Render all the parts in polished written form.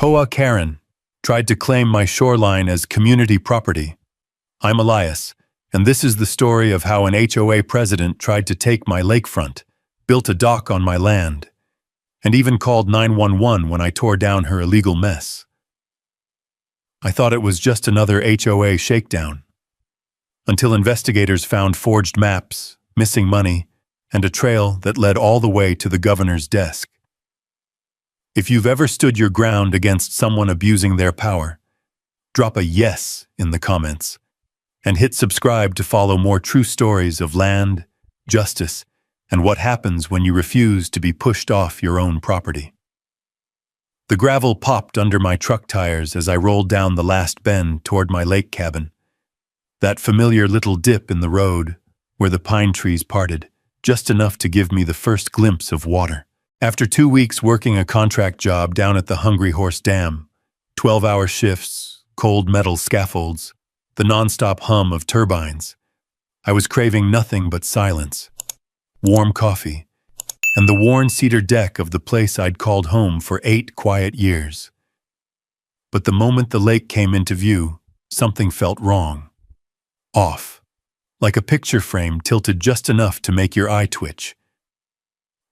HOA Karen tried to claim my shoreline as community property. I'm Elias, and this is the story of how an HOA president tried to take my lakefront, built a dock on my land, and even called 911 when I tore down her illegal mess. I thought it was just another HOA shakedown, until investigators found forged maps, missing money, and a trail that led all the way to the governor's desk. If you've ever stood your ground against someone abusing their power, drop a yes in the comments, and hit subscribe to follow more true stories of land, justice, and what happens when you refuse to be pushed off your own property. The gravel popped under my truck tires as I rolled down the last bend toward my lake cabin. That familiar little dip in the road where the pine trees parted, just enough to give me the first glimpse of water. After 2 weeks working a contract job down at the Hungry Horse Dam, 12-hour shifts, cold metal scaffolds, the nonstop hum of turbines, I was craving nothing but silence, warm coffee, and the worn cedar deck of the place I'd called home for 8 quiet years. But the moment the lake came into view, something felt wrong. Off, like a picture frame tilted just enough to make your eye twitch.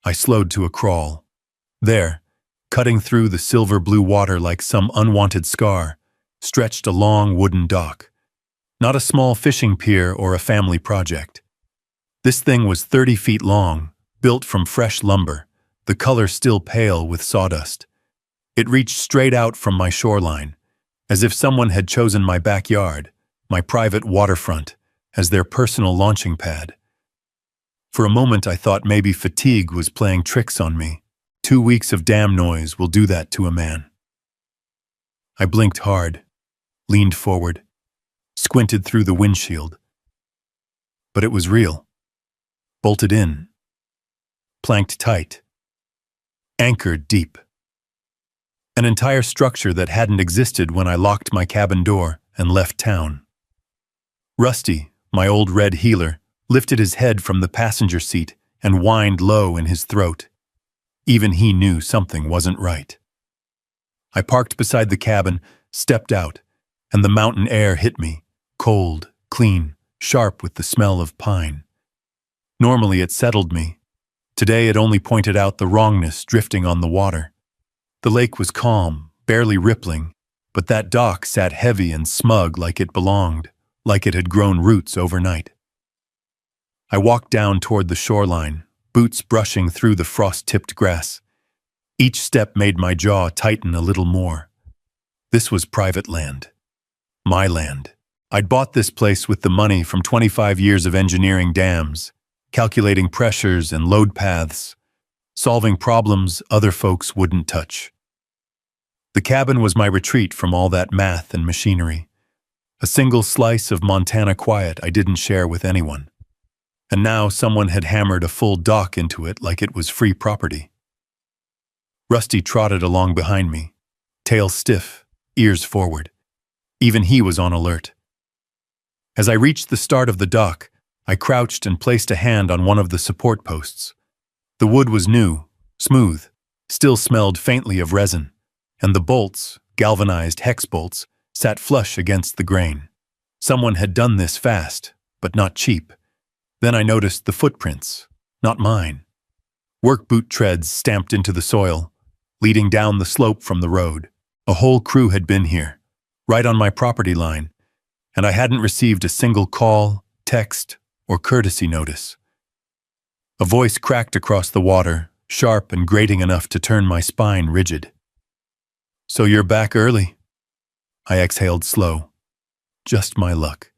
I slowed to a crawl. There, cutting through the silver-blue water like some unwanted scar, stretched a long wooden dock. Not a small fishing pier or a family project. This thing was 30 feet long, built from fresh lumber, the color still pale with sawdust. It reached straight out from my shoreline, as if someone had chosen my backyard, my private waterfront, as their personal launching pad. For a moment I thought maybe fatigue was playing tricks on me. 2 weeks of dam noise will do that to a man. I blinked hard, leaned forward, squinted through the windshield. But it was real. Bolted in. Planked tight. Anchored deep. An entire structure that hadn't existed when I locked my cabin door and left town. Rusty, my old red heeler, lifted his head from the passenger seat and whined low in his throat. Even he knew something wasn't right. I parked beside the cabin, stepped out, and the mountain air hit me, cold, clean, sharp with the smell of pine. Normally it settled me. Today it only pointed out the wrongness drifting on the water. The lake was calm, barely rippling, but that dock sat heavy and smug like it belonged, like it had grown roots overnight. I walked down toward the shoreline, boots brushing through the frost-tipped grass. Each step made my jaw tighten a little more. This was private land. My land. I'd bought this place with the money from 25 years of engineering dams, calculating pressures and load paths, solving problems other folks wouldn't touch. The cabin was my retreat from all that math and machinery. A single slice of Montana quiet I didn't share with anyone. And now someone had hammered a full dock into it like it was free property. Rusty trotted along behind me, tail stiff, ears forward. Even he was on alert. As I reached the start of the dock, I crouched and placed a hand on one of the support posts. The wood was new, smooth, still smelled faintly of resin, and the bolts, galvanized hex bolts, sat flush against the grain. Someone had done this fast, but not cheap. Then I noticed the footprints, not mine. Work boot treads stamped into the soil, leading down the slope from the road. A whole crew had been here, right on my property line, and I hadn't received a single call, text, or courtesy notice. A voice cracked across the water, sharp and grating enough to turn my spine rigid. "So you're back early?" I exhaled slow. Just my luck.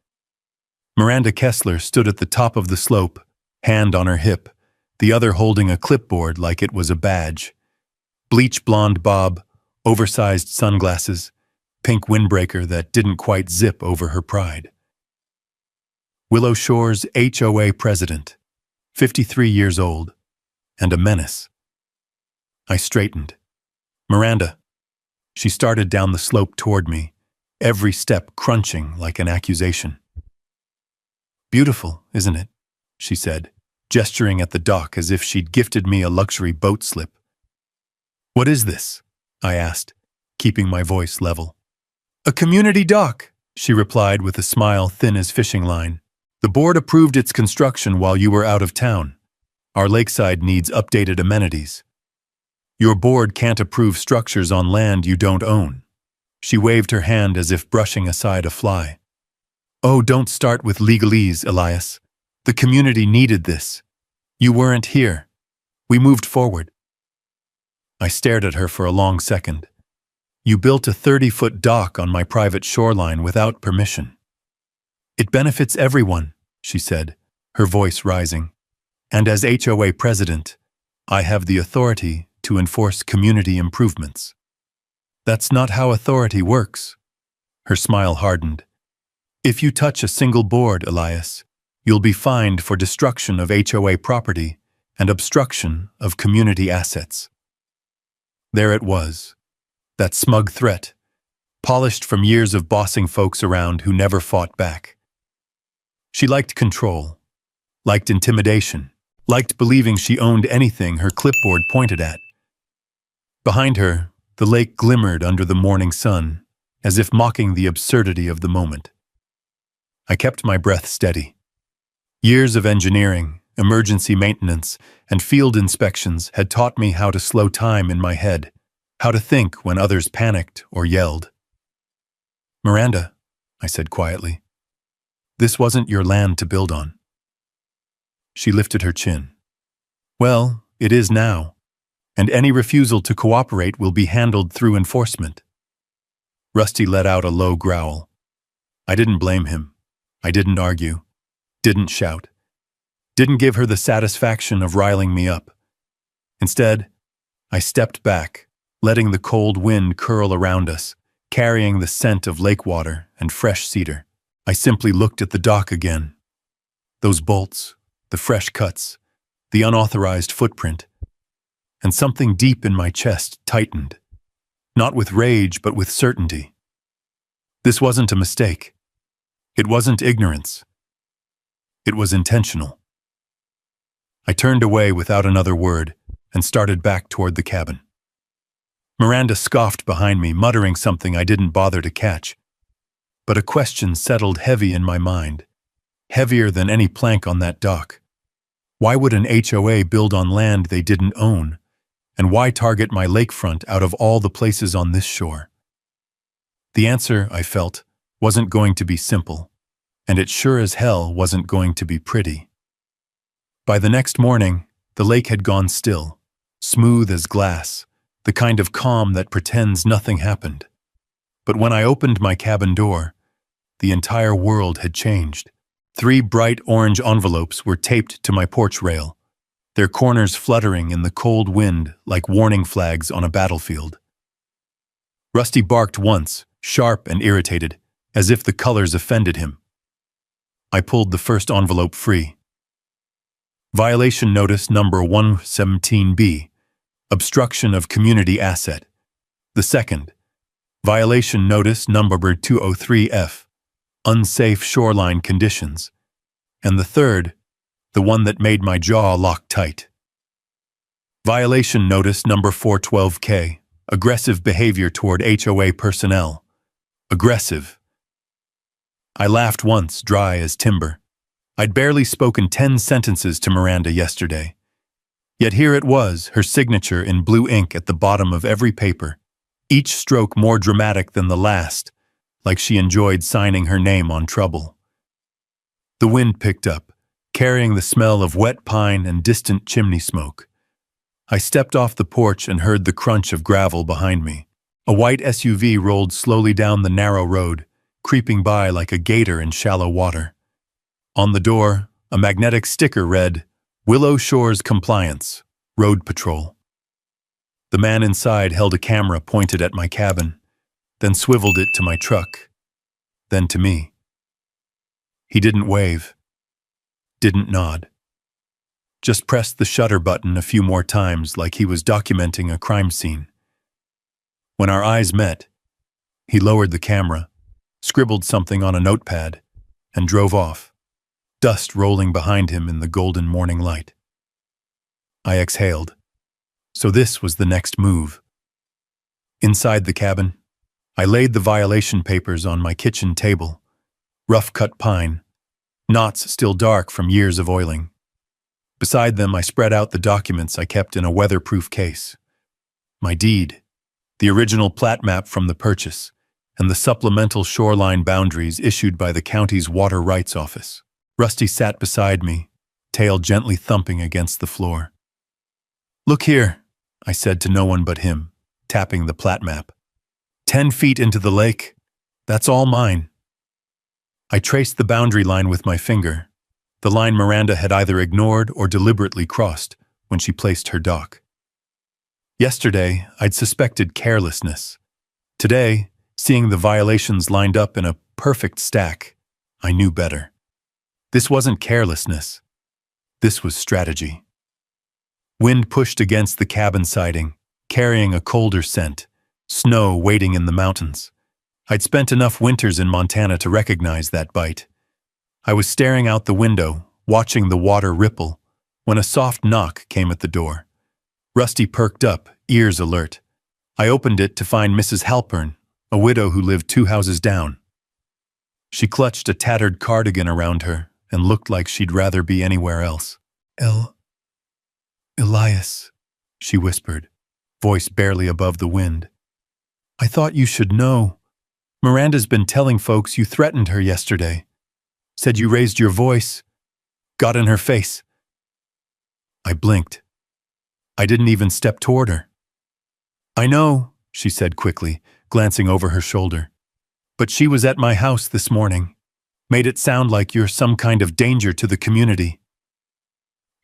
Miranda Kessler stood at the top of the slope, hand on her hip, the other holding a clipboard like it was a badge. Bleach blonde bob, oversized sunglasses, pink windbreaker that didn't quite zip over her pride. Willow Shore's HOA president, 53 years old, and a menace. I straightened. "Miranda." She started down the slope toward me, every step crunching like an accusation. "Beautiful, isn't it?" she said, gesturing at the dock as if she'd gifted me a luxury boat slip. "What is this?" I asked, keeping my voice level. "A community dock," she replied with a smile thin as fishing line. "The board approved its construction while you were out of town. Our lakeside needs updated amenities. Your board can't approve structures on land you don't own." She waved her hand as if brushing aside a fly. "Oh, don't start with legalese, Elias. The community needed this. You weren't here. We moved forward." I stared at her for a long second. "You built a 30-foot dock on my private shoreline without permission." "It benefits everyone," she said, her voice rising. "And as HOA president, I have the authority to enforce community improvements." "That's not how authority works." Her smile hardened. "If you touch a single board, Elias, you'll be fined for destruction of HOA property and obstruction of community assets." There it was, that smug threat, polished from years of bossing folks around who never fought back. She liked control, liked intimidation, liked believing she owned anything her clipboard pointed at. Behind her, the lake glimmered under the morning sun, as if mocking the absurdity of the moment. I kept my breath steady. Years of engineering, emergency maintenance, and field inspections had taught me how to slow time in my head, how to think when others panicked or yelled. "Miranda," I said quietly, "this wasn't your land to build on." She lifted her chin. "Well, it is now, and any refusal to cooperate will be handled through enforcement." Rusty let out a low growl. I didn't blame him. I didn't argue, didn't shout, didn't give her the satisfaction of riling me up. Instead, I stepped back, letting the cold wind curl around us, carrying the scent of lake water and fresh cedar. I simply looked at the dock again. Those bolts, the fresh cuts, the unauthorized footprint, and something deep in my chest tightened, not with rage but with certainty. This wasn't a mistake. It wasn't ignorance. It was intentional. I turned away without another word and started back toward the cabin. Miranda scoffed behind me, muttering something I didn't bother to catch. But a question settled heavy in my mind, heavier than any plank on that dock. Why would an HOA build on land they didn't own? And why target my lakefront out of all the places on this shore? The answer, I felt, wasn't going to be simple, and it sure as hell wasn't going to be pretty. By the next morning, the lake had gone still, smooth as glass, the kind of calm that pretends nothing happened. But when I opened my cabin door, the entire world had changed. 3 bright orange envelopes were taped to my porch rail, their corners fluttering in the cold wind like warning flags on a battlefield. Rusty barked once, sharp and irritated, as if the colors offended him. I pulled the first envelope free. Violation Notice Number 117B, Obstruction of Community Asset. The second, Violation Notice Number 203F, Unsafe Shoreline Conditions. And the third, the one that made my jaw lock tight. Violation Notice Number 412K, Aggressive Behavior toward HOA Personnel. Aggressive. I laughed once, dry as timber. I'd barely spoken 10 sentences to Miranda yesterday. Yet here it was, her signature in blue ink at the bottom of every paper, each stroke more dramatic than the last, like she enjoyed signing her name on trouble. The wind picked up, carrying the smell of wet pine and distant chimney smoke. I stepped off the porch and heard the crunch of gravel behind me. A white SUV rolled slowly down the narrow road, creeping by like a gator in shallow water. On the door, a magnetic sticker read, "Willow Shores Compliance, Road Patrol." The man inside held a camera pointed at my cabin, then swiveled it to my truck, then to me. He didn't wave, didn't nod. Just pressed the shutter button a few more times like he was documenting a crime scene. When our eyes met, he lowered the camera, scribbled something on a notepad, and drove off, dust rolling behind him in the golden morning light. I exhaled. So this was the next move. Inside the cabin, I laid the violation papers on my kitchen table. Rough-cut pine, knots still dark from years of oiling. Beside them, I spread out the documents I kept in a weatherproof case. My deed, the original plat map from the purchase, and the supplemental shoreline boundaries issued by the county's Water Rights Office. Rusty sat beside me, tail gently thumping against the floor. "Look here," I said to no one but him, tapping the plat map. 10 feet into the lake, that's all mine. I traced the boundary line with my finger, the line Miranda had either ignored or deliberately crossed when she placed her dock. Yesterday, I'd suspected carelessness. Today, seeing the violations lined up in a perfect stack, I knew better. This wasn't carelessness. This was strategy. Wind pushed against the cabin siding, carrying a colder scent, snow waiting in the mountains. I'd spent enough winters in Montana to recognize that bite. I was staring out the window, watching the water ripple, when a soft knock came at the door. Rusty perked up, ears alert. I opened it to find Mrs. Halpern, a widow who lived 2 houses down. She clutched a tattered cardigan around her and looked like she'd rather be anywhere else. Elias, she whispered, voice barely above the wind. "I thought you should know. Miranda's been telling folks you threatened her yesterday. Said you raised your voice, got in her face." I blinked. I didn't even step toward her. "I know," she said quickly, glancing over her shoulder. "But she was at my house this morning. Made it sound like you're some kind of danger to the community."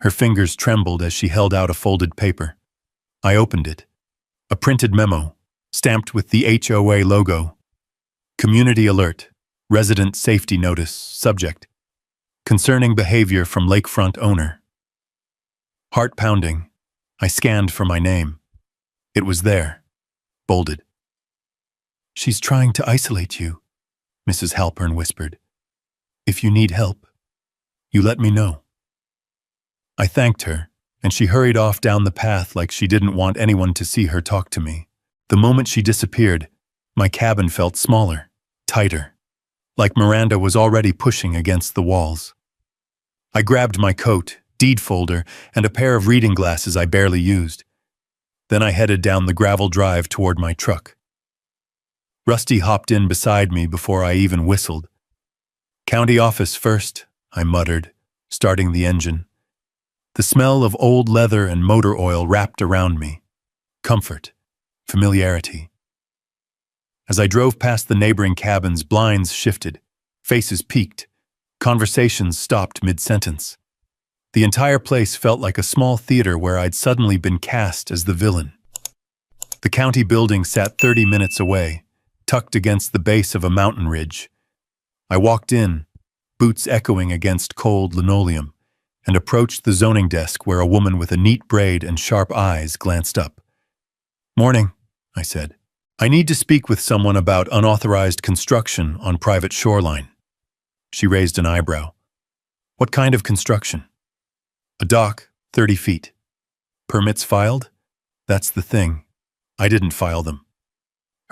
Her fingers trembled as she held out a folded paper. I opened it. A printed memo, stamped with the HOA logo. Community alert, resident safety notice, subject. Concerning behavior from Lakefront owner. Heart pounding, I scanned for my name. It was there, bolded. "She's trying to isolate you," Mrs. Halpern whispered. "If you need help, you let me know." I thanked her, and she hurried off down the path like she didn't want anyone to see her talk to me. The moment she disappeared, my cabin felt smaller, tighter, like Miranda was already pushing against the walls. I grabbed my coat, deed folder, and a pair of reading glasses I barely used. Then I headed down the gravel drive toward my truck. Rusty hopped in beside me before I even whistled. "County office first," I muttered, starting the engine. The smell of old leather and motor oil wrapped around me. Comfort, familiarity. As I drove past the neighboring cabins, blinds shifted, faces peaked, conversations stopped mid-sentence. The entire place felt like a small theater where I'd suddenly been cast as the villain. The county building sat 30 minutes away, tucked against the base of a mountain ridge. I walked in, boots echoing against cold linoleum, and approached the zoning desk where a woman with a neat braid and sharp eyes glanced up. "Morning," I said. "I need to speak with someone about unauthorized construction on private shoreline." She raised an eyebrow. "What kind of construction?" "A dock, 30 feet. Permits filed?" "That's the thing. I didn't file them."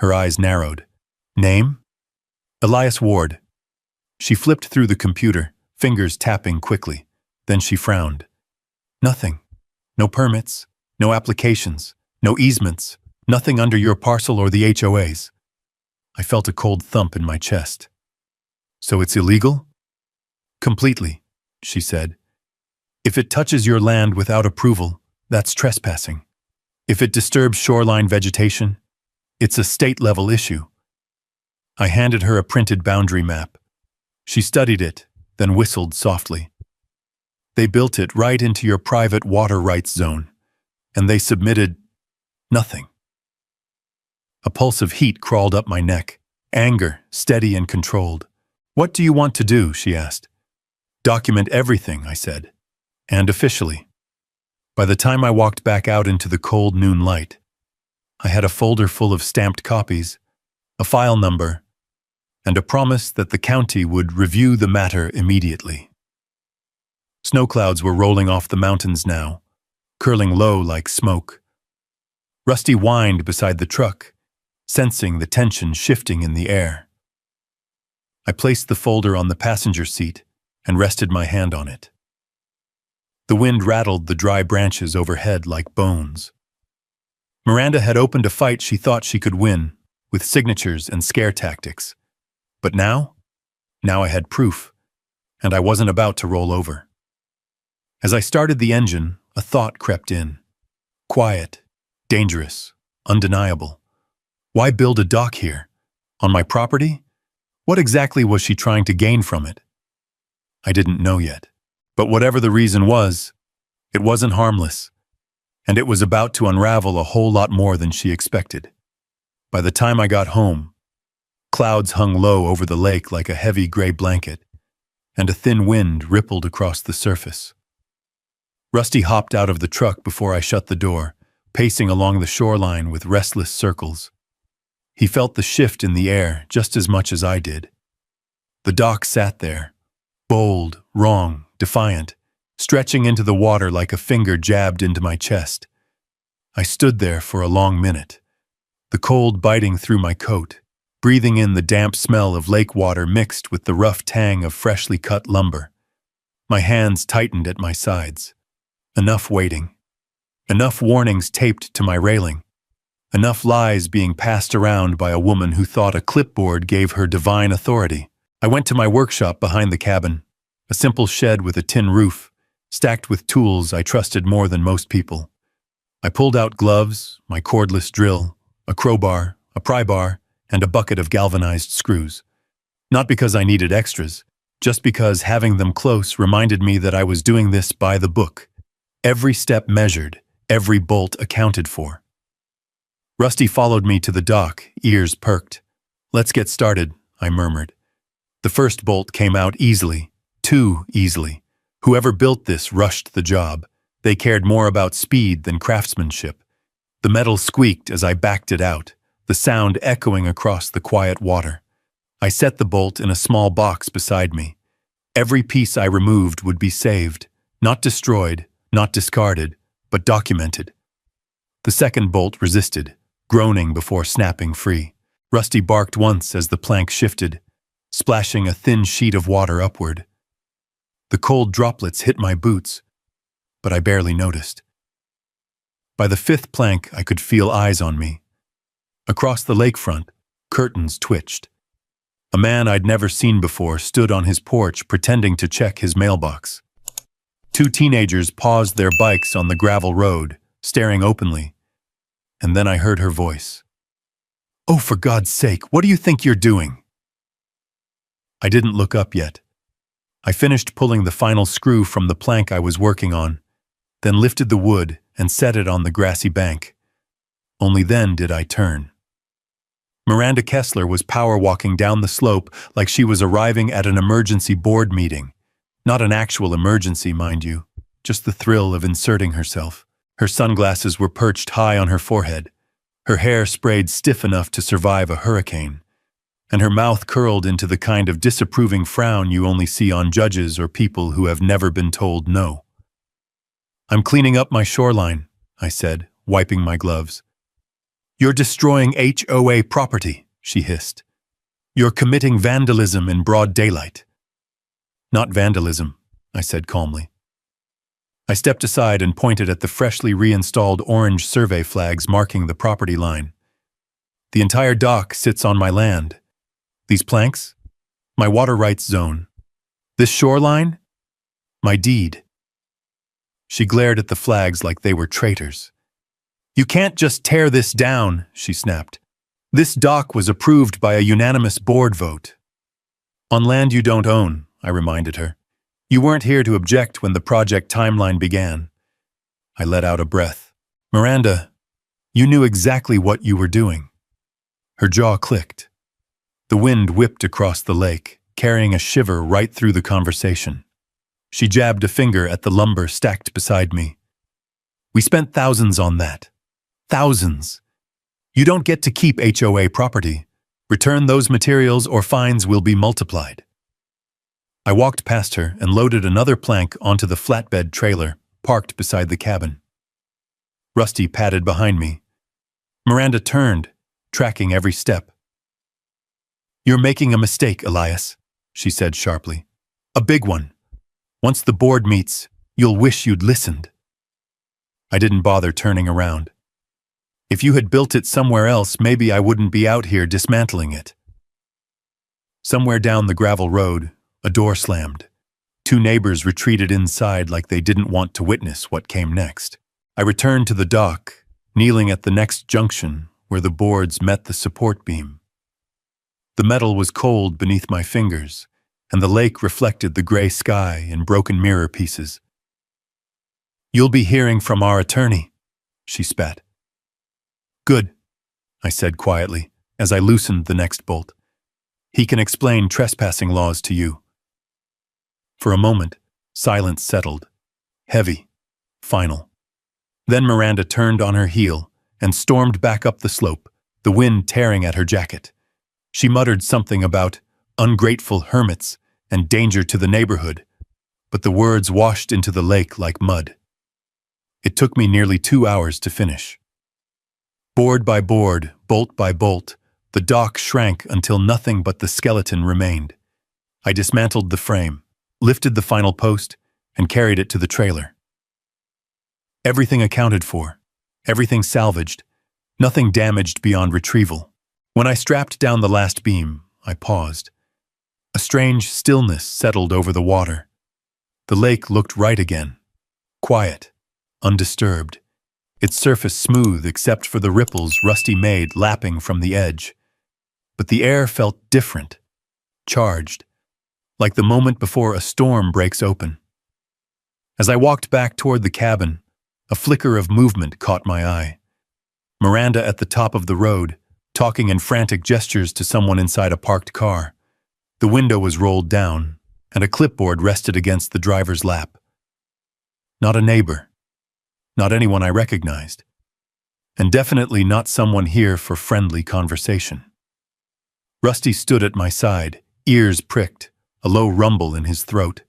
Her eyes narrowed. "Name?" "Elias Ward." She flipped through the computer, fingers tapping quickly. Then she frowned. "Nothing. No permits, no applications, no easements, nothing under your parcel or the HOAs." I felt a cold thump in my chest. "So it's illegal?" "Completely," she said. "If it touches your land without approval, that's trespassing. If it disturbs shoreline vegetation, it's a state-level issue." I handed her a printed boundary map. She studied it, then whistled softly. "They built it right into your private water rights zone, and they submitted nothing." A pulse of heat crawled up my neck, anger, steady and controlled. "What do you want to do?" she asked. "Document everything," I said, "and officially." By the time I walked back out into the cold noon light, I had a folder full of stamped copies, a file number, and a promise that the county would review the matter immediately. Snow clouds were rolling off the mountains now, curling low like smoke. Rusty whined beside the truck, sensing the tension shifting in the air. I placed the folder on the passenger seat and rested my hand on it. The wind rattled the dry branches overhead like bones. Miranda had opened a fight she thought she could win, with signatures and scare tactics. But now I had proof, and I wasn't about to roll over. As I started the engine, a thought crept in. Quiet, dangerous, undeniable. Why build a dock here? On my property? What exactly was she trying to gain from it? I didn't know yet. But whatever the reason was, it wasn't harmless, and it was about to unravel a whole lot more than she expected. By the time I got home, clouds hung low over the lake like a heavy gray blanket, and a thin wind rippled across the surface. Rusty hopped out of the truck before I shut the door, pacing along the shoreline with restless circles. He felt the shift in the air just as much as I did. The dock sat there, bold, wrong, defiant, stretching into the water like a finger jabbed into my chest. I stood there for a long minute, the cold biting through my coat, breathing in the damp smell of lake water mixed with the rough tang of freshly cut lumber. My hands tightened at my sides. Enough waiting. Enough warnings taped to my railing. Enough lies being passed around by a woman who thought a clipboard gave her divine authority. I went to my workshop behind the cabin, a simple shed with a tin roof, stacked with tools I trusted more than most people. I pulled out gloves, my cordless drill, a crowbar, a pry bar, and a bucket of galvanized screws. Not because I needed extras, just because having them close reminded me that I was doing this by the book. Every step measured, every bolt accounted for. Rusty followed me to the dock, ears perked. "Let's get started," I murmured. The first bolt came out easily, too easily. Whoever built this rushed the job. They cared more about speed than craftsmanship. The metal squeaked as I backed it out, the sound echoing across the quiet water. I set the bolt in a small box beside me. Every piece I removed would be saved, not destroyed, not discarded, but documented. The second bolt resisted, groaning before snapping free. Rusty barked once as the plank shifted, splashing a thin sheet of water upward. The cold droplets hit my boots, but I barely noticed. By the fifth plank, I could feel eyes on me. Across the lakefront, curtains twitched. A man I'd never seen before stood on his porch pretending to check his mailbox. Two teenagers paused their bikes on the gravel road, staring openly. And then I heard her voice. "Oh, for God's sake, what do you think you're doing?" I didn't look up yet. I finished pulling the final screw from the plank I was working on, then lifted the wood and set it on the grassy bank. Only then did I turn. Miranda Kessler was power walking down the slope like she was arriving at an emergency board meeting. Not an actual emergency, mind you, just the thrill of inserting herself. Her sunglasses were perched high on her forehead, her hair sprayed stiff enough to survive a hurricane, and her mouth curled into the kind of disapproving frown you only see on judges or people who have never been told no. "I'm cleaning up my shoreline," I said, wiping my gloves. "You're destroying HOA property," she hissed. "You're committing vandalism in broad daylight." "Not vandalism," I said calmly. I stepped aside and pointed at the freshly reinstalled orange survey flags marking the property line. "The entire dock sits on my land. These planks? My water rights zone. This shoreline? My deed." She glared at the flags like they were traitors. "You can't just tear this down," she snapped. "This dock was approved by a unanimous board vote." "On land you don't own," I reminded her. "You weren't here to object when the project timeline began." I let out a breath. "Miranda, you knew exactly what you were doing." Her jaw clicked. The wind whipped across the lake, carrying a shiver right through the conversation. She jabbed a finger at the lumber stacked beside me. "We spent thousands on that. Thousands. You don't get to keep HOA property. Return those materials or fines will be multiplied." I walked past her and loaded another plank onto the flatbed trailer, parked beside the cabin. Rusty padded behind me. Miranda turned, tracking every step. "You're making a mistake, Elias," she said sharply. "A big one. Once the board meets, you'll wish you'd listened." I didn't bother turning around. If you had built it somewhere else, maybe I wouldn't be out here dismantling it. Somewhere down the gravel road, a door slammed. Two neighbors retreated inside like they didn't want to witness what came next. I returned to the dock, kneeling at the next junction where the boards met the support beam. The metal was cold beneath my fingers, and the lake reflected the gray sky in broken mirror pieces. "You'll be hearing from our attorney," she spat. "Good," I said quietly as I loosened the next bolt. "He can explain trespassing laws to you." For a moment, silence settled, heavy, final. Then Miranda turned on her heel and stormed back up the slope, the wind tearing at her jacket. She muttered something about ungrateful hermits and danger to the neighborhood, but the words washed into the lake like mud. It took me nearly 2 hours to finish. Board by board, bolt by bolt, the dock shrank until nothing but the skeleton remained. I dismantled the frame, lifted the final post, and carried it to the trailer. Everything accounted for, everything salvaged, nothing damaged beyond retrieval. When I strapped down the last beam, I paused. A strange stillness settled over the water. The lake looked right again, quiet, undisturbed, its surface smooth except for the ripples Rusty made lapping from the edge. But the air felt different, charged, like the moment before a storm breaks open. As I walked back toward the cabin, a flicker of movement caught my eye. Miranda at the top of the road, talking in frantic gestures to someone inside a parked car. The window was rolled down, and a clipboard rested against the driver's lap. Not a neighbor. Not anyone I recognized. And definitely not someone here for friendly conversation. Rusty stood at my side, ears pricked, a low rumble in his throat.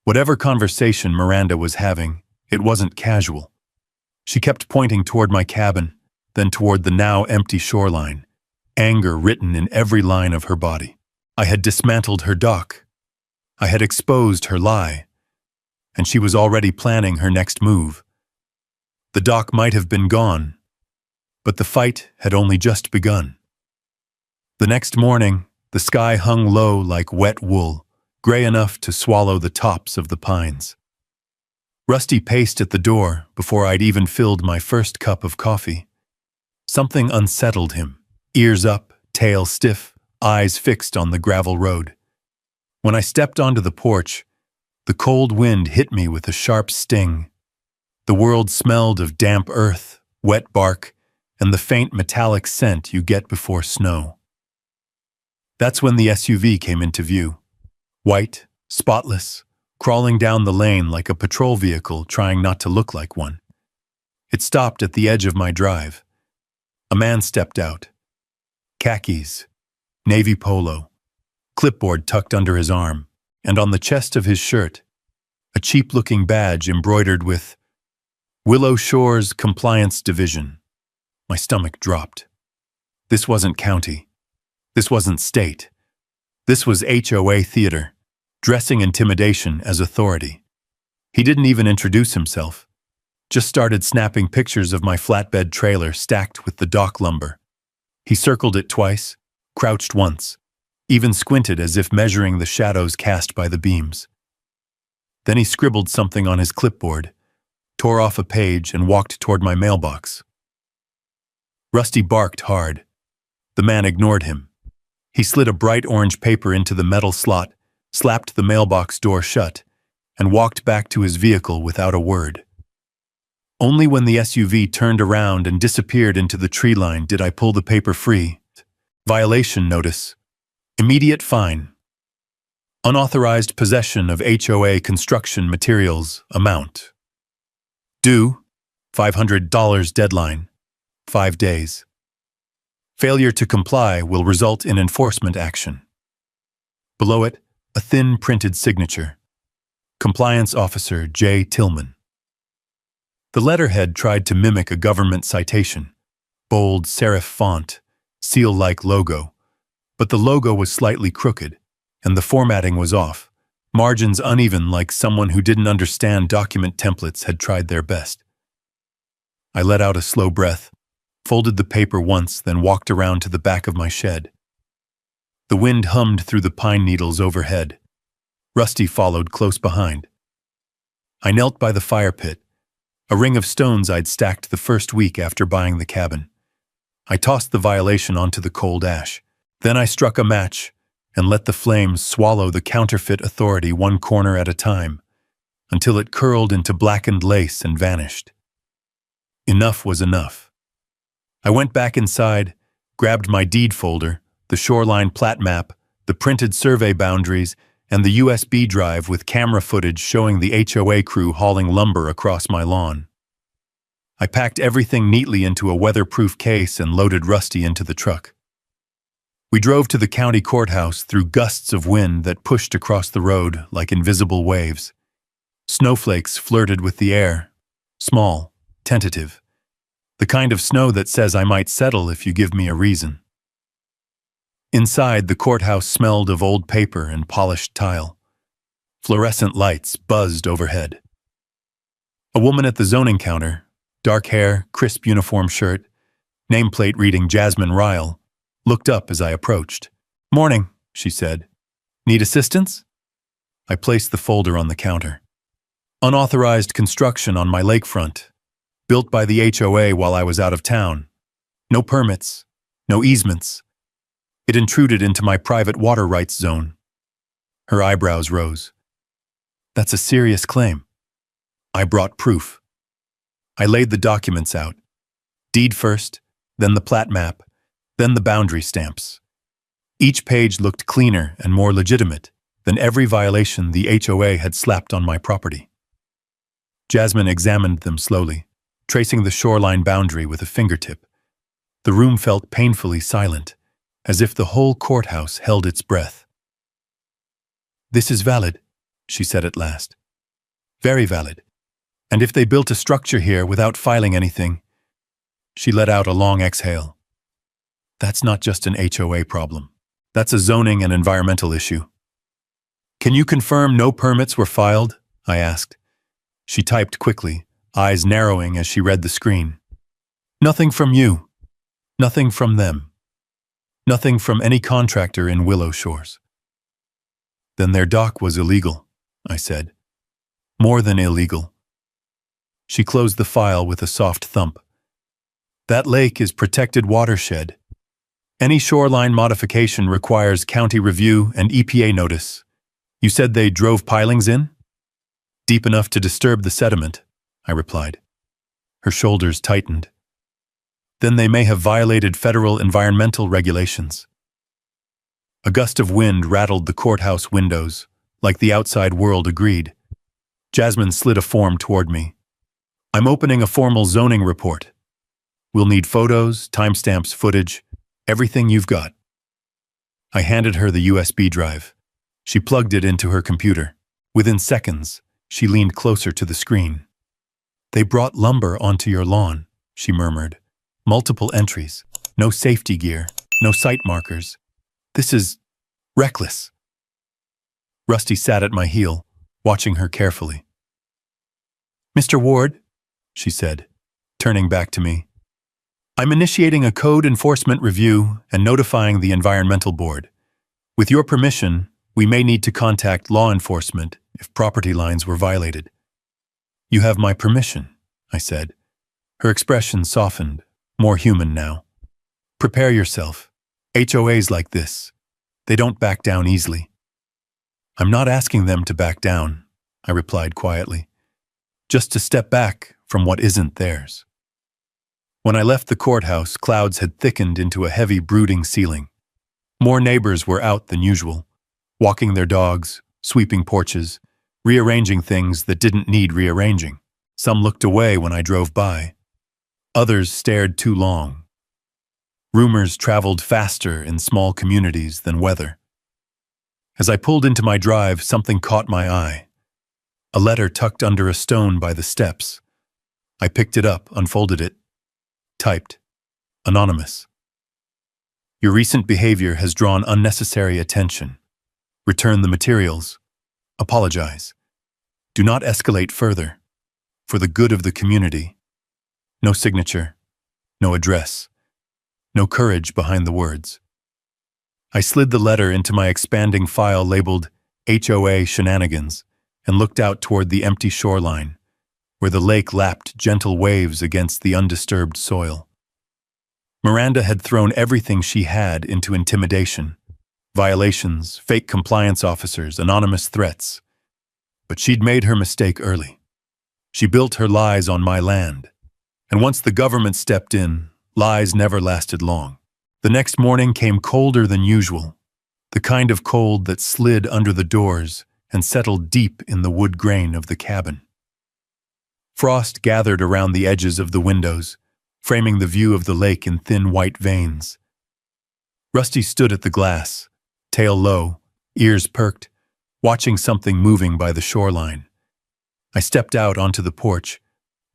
Whatever conversation Miranda was having, it wasn't casual. She kept pointing toward my cabin, then toward the now empty shoreline, anger written in every line of her body. I had dismantled her dock. I had exposed her lie. And she was already planning her next move. The dock might have been gone, but the fight had only just begun. The next morning, the sky hung low like wet wool, gray enough to swallow the tops of the pines. Rusty paced at the door before I'd even filled my first cup of coffee. Something unsettled him, ears up, tail stiff, eyes fixed on the gravel road. When I stepped onto the porch, the cold wind hit me with a sharp sting. The world smelled of damp earth, wet bark, and the faint metallic scent you get before snow. That's when the SUV came into view. White, spotless, crawling down the lane like a patrol vehicle trying not to look like one. It stopped at the edge of my drive. A man stepped out. Khakis, navy polo, clipboard tucked under his arm, and on the chest of his shirt, a cheap-looking badge embroidered with Willow Shores Compliance Division. My stomach dropped. This wasn't county. This wasn't state. This was HOA theater, dressing intimidation as authority. He didn't even introduce himself, just started snapping pictures of my flatbed trailer stacked with the dock lumber. He circled it twice, crouched once, even squinted as if measuring the shadows cast by the beams. Then he scribbled something on his clipboard, tore off a page and walked toward my mailbox. Rusty barked hard. The man ignored him. He slid a bright orange paper into the metal slot, slapped the mailbox door shut, and walked back to his vehicle without a word. Only when the SUV turned around and disappeared into the tree line did I pull the paper free. Violation notice. Immediate fine. Unauthorized possession of HOA construction materials amount. Due, $500 deadline, 5 days. Failure to comply will result in enforcement action. Below it, a thin printed signature. Compliance Officer J. Tillman. The letterhead tried to mimic a government citation, bold serif font, seal-like logo, but the logo was slightly crooked, and the formatting was off, margins uneven like someone who didn't understand document templates had tried their best. I let out a slow breath, folded the paper once, then walked around to the back of my shed. The wind hummed through the pine needles overhead. Rusty followed close behind. I knelt by the fire pit, a ring of stones I'd stacked the first week after buying the cabin. I tossed the violation onto the cold ash. Then I struck a match and let the flames swallow the counterfeit authority one corner at a time, until it curled into blackened lace and vanished. Enough was enough. I went back inside, grabbed my deed folder, the shoreline plat map, the printed survey boundaries, and the USB drive with camera footage showing the HOA crew hauling lumber across my lawn. I packed everything neatly into a weatherproof case and loaded Rusty into the truck. We drove to the county courthouse through gusts of wind that pushed across the road like invisible waves. Snowflakes flirted with the air, small, tentative. The kind of snow that says I might settle if you give me a reason. Inside, the courthouse smelled of old paper and polished tile. Fluorescent lights buzzed overhead. A woman at the zoning counter, dark hair, crisp uniform shirt, nameplate reading Jasmine Ryle, looked up as I approached. "Morning," she said. "Need assistance?" I placed the folder on the counter. "Unauthorized construction on my lakefront. Built by the HOA while I was out of town. No permits, no easements. It intruded into my private water rights zone." Her eyebrows rose. "That's a serious claim." I brought proof. I laid the documents out. Deed first, then the plat map, then the boundary stamps. Each page looked cleaner and more legitimate than every violation the HOA had slapped on my property. Jasmine examined them slowly, tracing the shoreline boundary with a fingertip. The room felt painfully silent, as if the whole courthouse held its breath. "This is valid," she said at last. "Very valid. And if they built a structure here without filing anything..." She let out a long exhale. "That's not just an HOA problem. That's a zoning and environmental issue." "Can you confirm no permits were filed?" I asked. She typed quickly, eyes narrowing as she read the screen. "Nothing from you. Nothing from them. Nothing from any contractor in Willow Shores." "Then their dock was illegal," I said. "More than illegal." She closed the file with a soft thump. "That lake is protected watershed. Any shoreline modification requires county review and EPA notice. You said they drove pilings in?" "Deep enough to disturb the sediment," I replied. Her shoulders tightened. "Then they may have violated federal environmental regulations." A gust of wind rattled the courthouse windows, like the outside world agreed. Jasmine slid a form toward me. "I'm opening a formal zoning report. We'll need photos, timestamps, footage, everything you've got." I handed her the USB drive. She plugged it into her computer. Within seconds, she leaned closer to the screen. "They brought lumber onto your lawn," she murmured. "Multiple entries, no safety gear, no site markers. This is reckless." Rusty sat at my heel, watching her carefully. "Mr. Ward," she said, turning back to me, "I'm initiating a code enforcement review and notifying the Environmental Board. With your permission, we may need to contact law enforcement if property lines were violated." "You have my permission," I said. Her expression softened, more human now. "Prepare yourself. HOAs like this, they don't back down easily." "I'm not asking them to back down," I replied quietly. "Just to step back from what isn't theirs." When I left the courthouse, clouds had thickened into a heavy, brooding ceiling. More neighbors were out than usual, walking their dogs, sweeping porches, rearranging things that didn't need rearranging. Some looked away when I drove by. Others stared too long. Rumors traveled faster in small communities than weather. As I pulled into my drive, something caught my eye. A letter tucked under a stone by the steps. I picked it up, unfolded it. Typed, anonymous. Your recent behavior has drawn unnecessary attention. Return the materials. Apologize. Do not escalate further. For the good of the community. No signature. No address. No courage behind the words. I slid the letter into my expanding file labeled HOA Shenanigans and looked out toward the empty shoreline, where the lake lapped gentle waves against the undisturbed soil. Miranda had thrown everything she had into intimidation. Violations, fake compliance officers, anonymous threats. But she'd made her mistake early. She built her lies on my land. And once the government stepped in, lies never lasted long. The next morning came colder than usual, the kind of cold that slid under the doors and settled deep in the wood grain of the cabin. Frost gathered around the edges of the windows, framing the view of the lake in thin white veins. Rusty stood at the glass, tail low, ears perked, watching something moving by the shoreline. I stepped out onto the porch,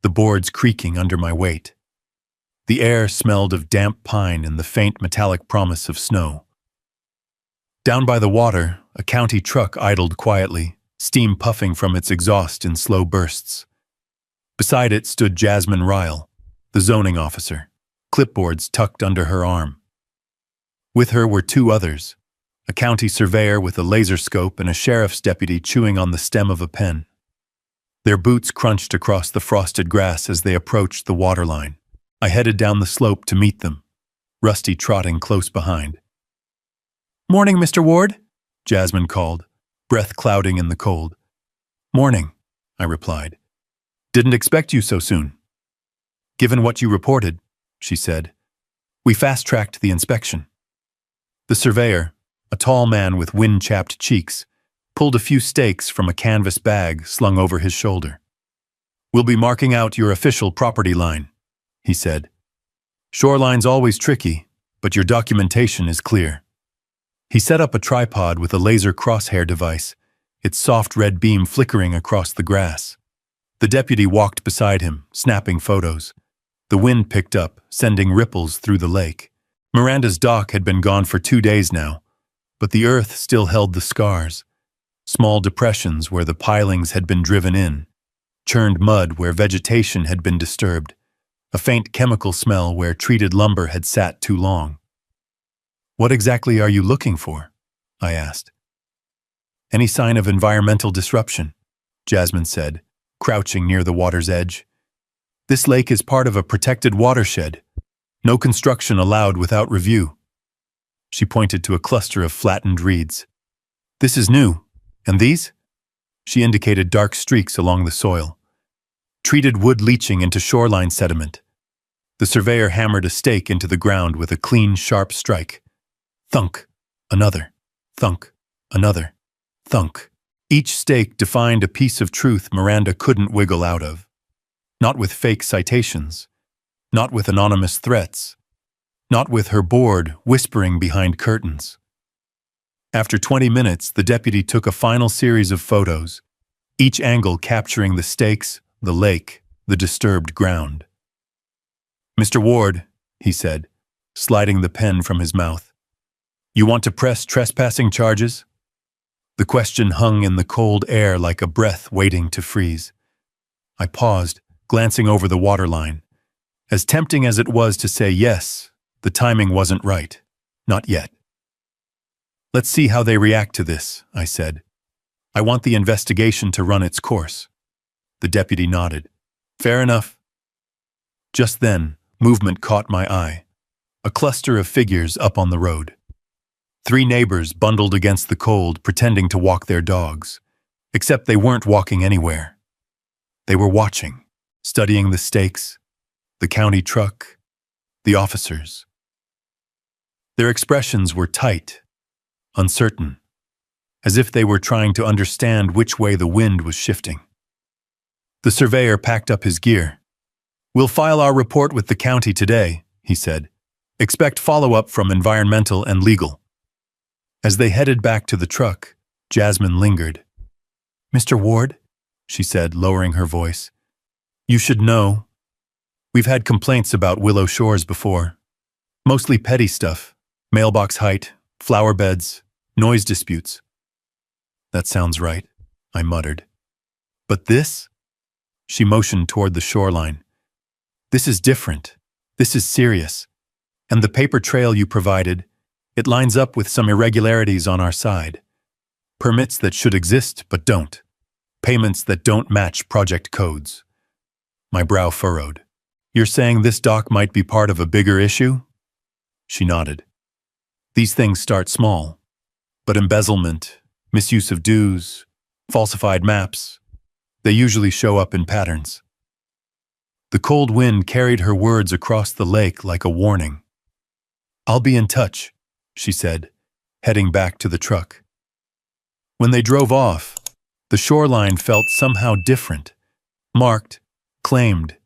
the boards creaking under my weight. The air smelled of damp pine and the faint metallic promise of snow. Down by the water, a county truck idled quietly, steam puffing from its exhaust in slow bursts. Beside it stood Jasmine Ryle, the zoning officer, clipboards tucked under her arm. With her were two others, a county surveyor with a laser scope and a sheriff's deputy chewing on the stem of a pen. Their boots crunched across the frosted grass as they approached the waterline. I headed down the slope to meet them, Rusty trotting close behind. "Morning, Mr. Ward," Jasmine called, breath clouding in the cold. "Morning," I replied. "Didn't expect you so soon." "Given what you reported," she said, "we fast-tracked the inspection." The surveyor, a tall man with wind-chapped cheeks, pulled a few stakes from a canvas bag slung over his shoulder. "We'll be marking out your official property line," he said. "Shoreline's always tricky, but your documentation is clear." He set up a tripod with a laser crosshair device, its soft red beam flickering across the grass. The deputy walked beside him, snapping photos. The wind picked up, sending ripples through the lake. Miranda's dock had been gone for 2 days now, but the earth still held the scars. Small depressions where the pilings had been driven in, churned mud where vegetation had been disturbed, a faint chemical smell where treated lumber had sat too long. "What exactly are you looking for?" I asked. "Any sign of environmental disruption," Jasmine said, crouching near the water's edge. "This lake is part of a protected watershed. No construction allowed without review." She pointed to a cluster of flattened reeds. "This is new. And these?" She indicated dark streaks along the soil. "Treated wood leaching into shoreline sediment." The surveyor hammered a stake into the ground with a clean, sharp strike. Thunk, another, thunk, another, thunk. Each stake defined a piece of truth Miranda couldn't wiggle out of. Not with fake citations. Not with anonymous threats. Not with her board whispering behind curtains. After 20 minutes, the deputy took a final series of photos, each angle capturing the stakes, the lake, the disturbed ground. "Mr. Ward," he said, sliding the pen from his mouth, "you want to press trespassing charges?" The question hung in the cold air like a breath waiting to freeze. I paused, glancing over the waterline. As tempting as it was to say yes, the timing wasn't right. Not yet. "Let's see how they react to this," I said. "I want the investigation to run its course." The deputy nodded. "Fair enough." Just then, movement caught my eye. A cluster of figures up on the road. 3 neighbors bundled against the cold, pretending to walk their dogs. Except they weren't walking anywhere. They were watching, studying the stakes, the county truck, the officers. Their expressions were tight, uncertain, as if they were trying to understand which way the wind was shifting. The surveyor packed up his gear. "We'll file our report with the county today," he said. "Expect follow-up from environmental and legal." As they headed back to the truck, Jasmine lingered. "Mr. Ward," she said, lowering her voice, "you should know. We've had complaints about Willow Shores before. Mostly petty stuff, Mailbox height, flower beds, noise disputes. That sounds right, I muttered. But this? She motioned toward the shoreline. This is different. This is serious. And the paper trail you provided, it lines up with some irregularities on our side. Permits that should exist but don't. Payments that don't match project codes. My brow furrowed. You're saying this dock might be part of a bigger issue? She nodded. These things start small, but embezzlement, misuse of dues, falsified maps, they usually show up in patterns. The cold wind carried her words across the lake like a warning. I'll be in touch, she said, heading back to the truck. When they drove off, the shoreline felt somehow different, marked, claimed,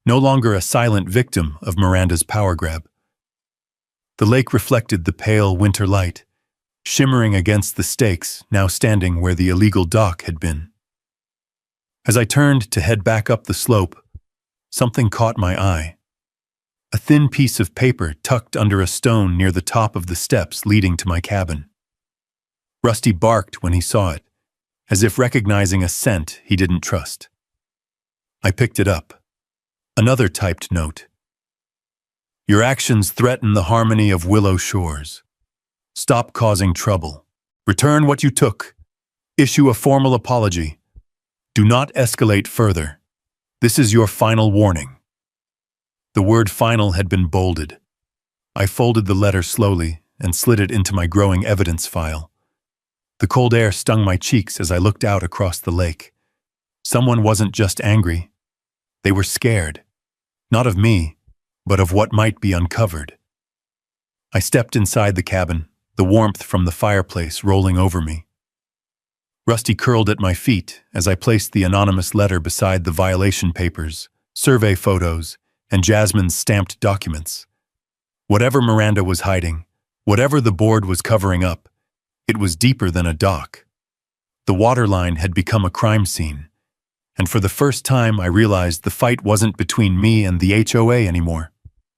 no longer a silent victim of Miranda's power grab. The lake reflected the pale winter light, shimmering against the stakes now standing where the illegal dock had been. As I turned to head back up the slope, something caught my eye. A thin piece of paper tucked under a stone near the top of the steps leading to my cabin. Rusty barked when he saw it, as if recognizing a scent he didn't trust. I picked it up. Another typed note. Your actions threaten the harmony of Willow Shores. Stop causing trouble. Return what you took. Issue a formal apology. Do not escalate further. This is your final warning. The word final had been bolded. I folded the letter slowly and slid it into my growing evidence file. The cold air stung my cheeks as I looked out across the lake. Someone wasn't just angry. They were scared. Not of me, but of what might be uncovered. I stepped inside the cabin, the warmth from the fireplace rolling over me. Rusty curled at my feet as I placed the anonymous letter beside the violation papers, survey photos, and Jasmine's stamped documents. Whatever Miranda was hiding, whatever the board was covering up, it was deeper than a dock. The waterline had become a crime scene, and for the first time I realized the fight wasn't between me and the HOA anymore.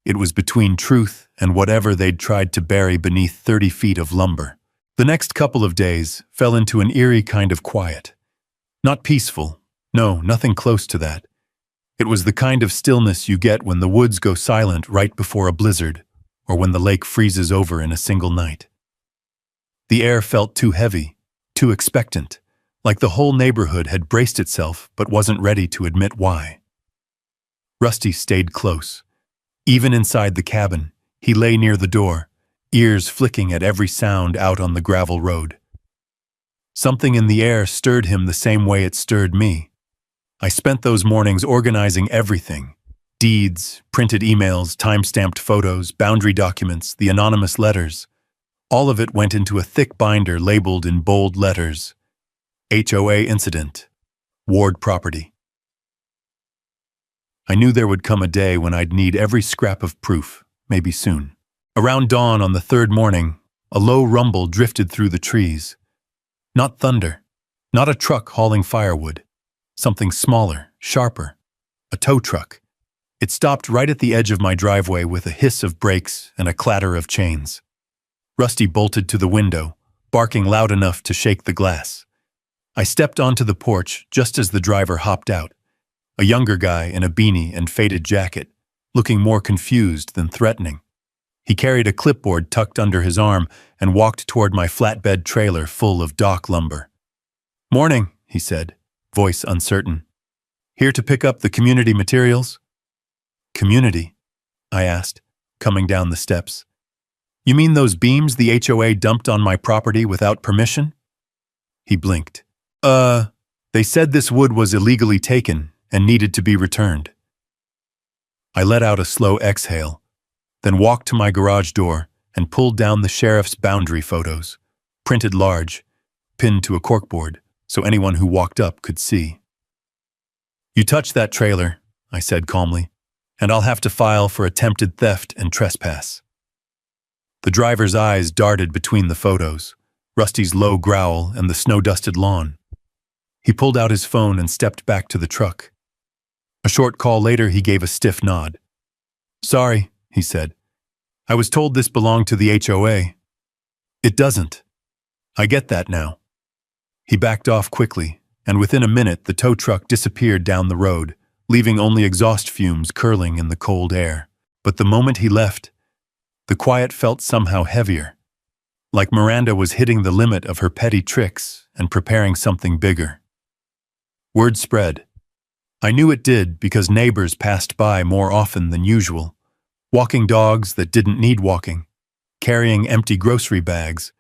It was between truth and whatever they'd tried to bury beneath 30 feet of lumber. The next couple of days fell into an eerie kind of quiet. Not peaceful, no, nothing close to that. It was the kind of stillness you get when the woods go silent right before a blizzard, or when the lake freezes over in a single night. The air felt too heavy, too expectant, like the whole neighborhood had braced itself but wasn't ready to admit why. Rusty stayed close. Even inside the cabin, he lay near the door, ears flicking at every sound out on the gravel road. Something in the air stirred him the same way it stirred me. I spent those mornings organizing everything: deeds, printed emails, time-stamped photos, boundary documents, the anonymous letters. All of it went into a thick binder labeled in bold letters: HOA incident, Ward property. I knew there would come a day when I'd need every scrap of proof, maybe soon. Around dawn on the third morning, a low rumble drifted through the trees. Not thunder, not a truck hauling firewood. Something smaller, sharper. A tow truck. It stopped right at the edge of my driveway with a hiss of brakes and a clatter of chains. Rusty bolted to the window, barking loud enough to shake the glass. I stepped onto the porch just as the driver hopped out. A younger guy in a beanie and faded jacket, looking more confused than threatening. He carried a clipboard tucked under his arm and walked toward my flatbed trailer full of dock lumber. "Morning," he said, voice uncertain. "Here to pick up the community materials?" "Community?" I asked, coming down the steps. "You mean those beams the HOA dumped on my property without permission?" He blinked. They said this wood was illegally taken and needed to be returned." I let out a slow exhale, then walked to my garage door and pulled down the sheriff's boundary photos, printed large, pinned to a corkboard so anyone who walked up could see. "You touch that trailer," I said calmly, "and I'll have to file for attempted theft and trespass." The driver's eyes darted between the photos, Rusty's low growl and the snow-dusted lawn. He pulled out his phone and stepped back to the truck. A short call later, he gave a stiff nod. "Sorry," he said. I was told this belonged to the HOA. It doesn't. I get that now. He backed off quickly, and within a minute the tow truck disappeared down the road, leaving only exhaust fumes curling in the cold air. But the moment he left, the quiet felt somehow heavier, like Miranda was hitting the limit of her petty tricks and preparing something bigger. Word spread. I knew it did because neighbors passed by more often than usual, walking dogs that didn't need walking, carrying empty grocery bags,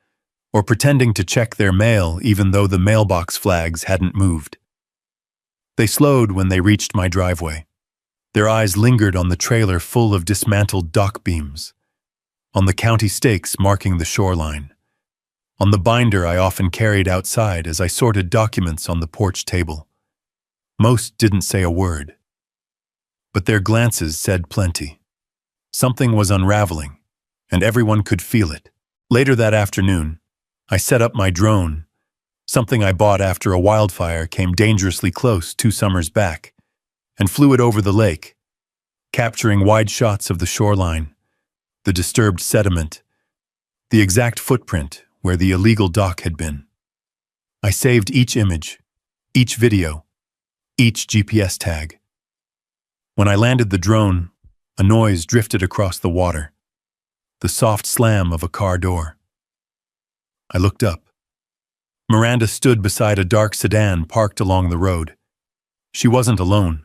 or pretending to check their mail even though the mailbox flags hadn't moved. They slowed when they reached my driveway. Their eyes lingered on the trailer full of dismantled dock beams, on the county stakes marking the shoreline, on the binder I often carried outside as I sorted documents on the porch table. Most didn't say a word, but their glances said plenty. Something was unraveling, and everyone could feel it. Later that afternoon, I set up my drone, something I bought after a wildfire came dangerously close 2 summers back, and flew it over the lake, capturing wide shots of the shoreline, the disturbed sediment, the exact footprint where the illegal dock had been. I saved each image, each video, each GPS tag. When I landed the drone, a noise drifted across the water, the soft slam of a car door. I looked up. Miranda stood beside a dark sedan parked along the road. She wasn't alone.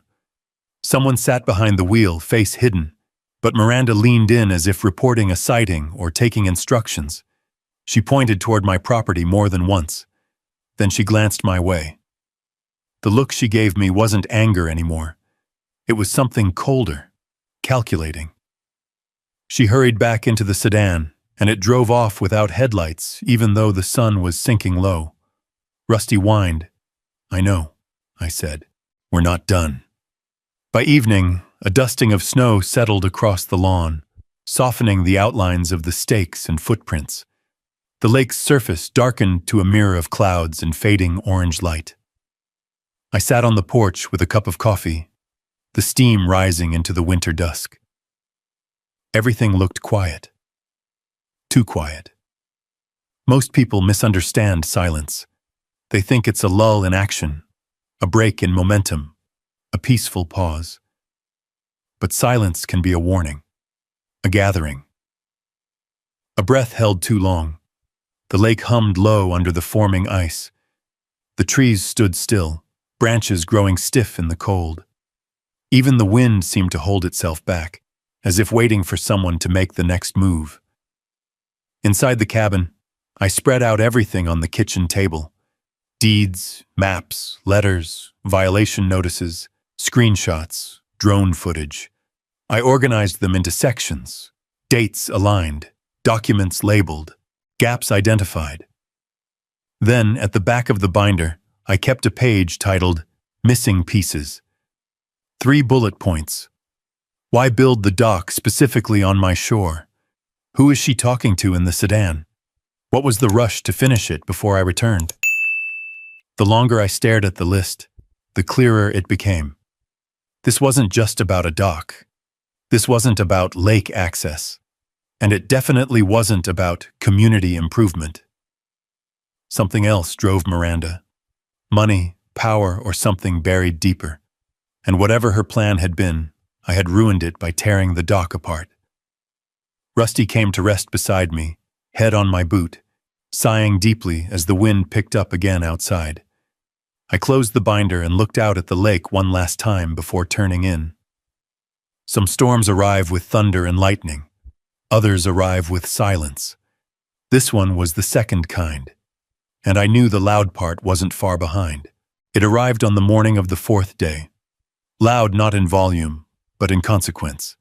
Someone sat behind the wheel, face hidden, but Miranda leaned in as if reporting a sighting or taking instructions. She pointed toward my property more than once. Then she glanced my way. The look she gave me wasn't anger anymore. It was something colder, calculating. She hurried back into the sedan, and it drove off without headlights, even though the sun was sinking low. Rusty whined. "I know," I said. "We're not done." By evening, a dusting of snow settled across the lawn, softening the outlines of the stakes and footprints. The lake's surface darkened to a mirror of clouds and fading orange light. I sat on the porch with a cup of coffee, the steam rising into the winter dusk. Everything looked quiet. Too quiet. Most people misunderstand silence. They think it's a lull in action, a break in momentum, a peaceful pause. But silence can be a warning, a gathering. A breath held too long. The lake hummed low under the forming ice. The trees stood still, branches growing stiff in the cold. Even the wind seemed to hold itself back, as if waiting for someone to make the next move. Inside the cabin, I spread out everything on the kitchen table. Deeds, maps, letters, violation notices, screenshots, drone footage. I organized them into sections, dates aligned, documents labeled, gaps identified. Then, at the back of the binder, I kept a page titled Missing Pieces. 3 bullet points. Why build the dock specifically on my shore? Who is she talking to in the sedan? What was the rush to finish it before I returned? The longer I stared at the list, the clearer it became. This wasn't just about a dock. This wasn't about lake access. And it definitely wasn't about community improvement. Something else drove Miranda. Money, power, or something buried deeper. And whatever her plan had been, I had ruined it by tearing the dock apart. Rusty came to rest beside me, head on my boot, sighing deeply as the wind picked up again outside. I closed the binder and looked out at the lake one last time before turning in. Some storms arrive with thunder and lightning. Others arrive with silence. This one was the second kind, and I knew the loud part wasn't far behind. It arrived on the morning of the 4th day. Loud not in volume, but in consequence.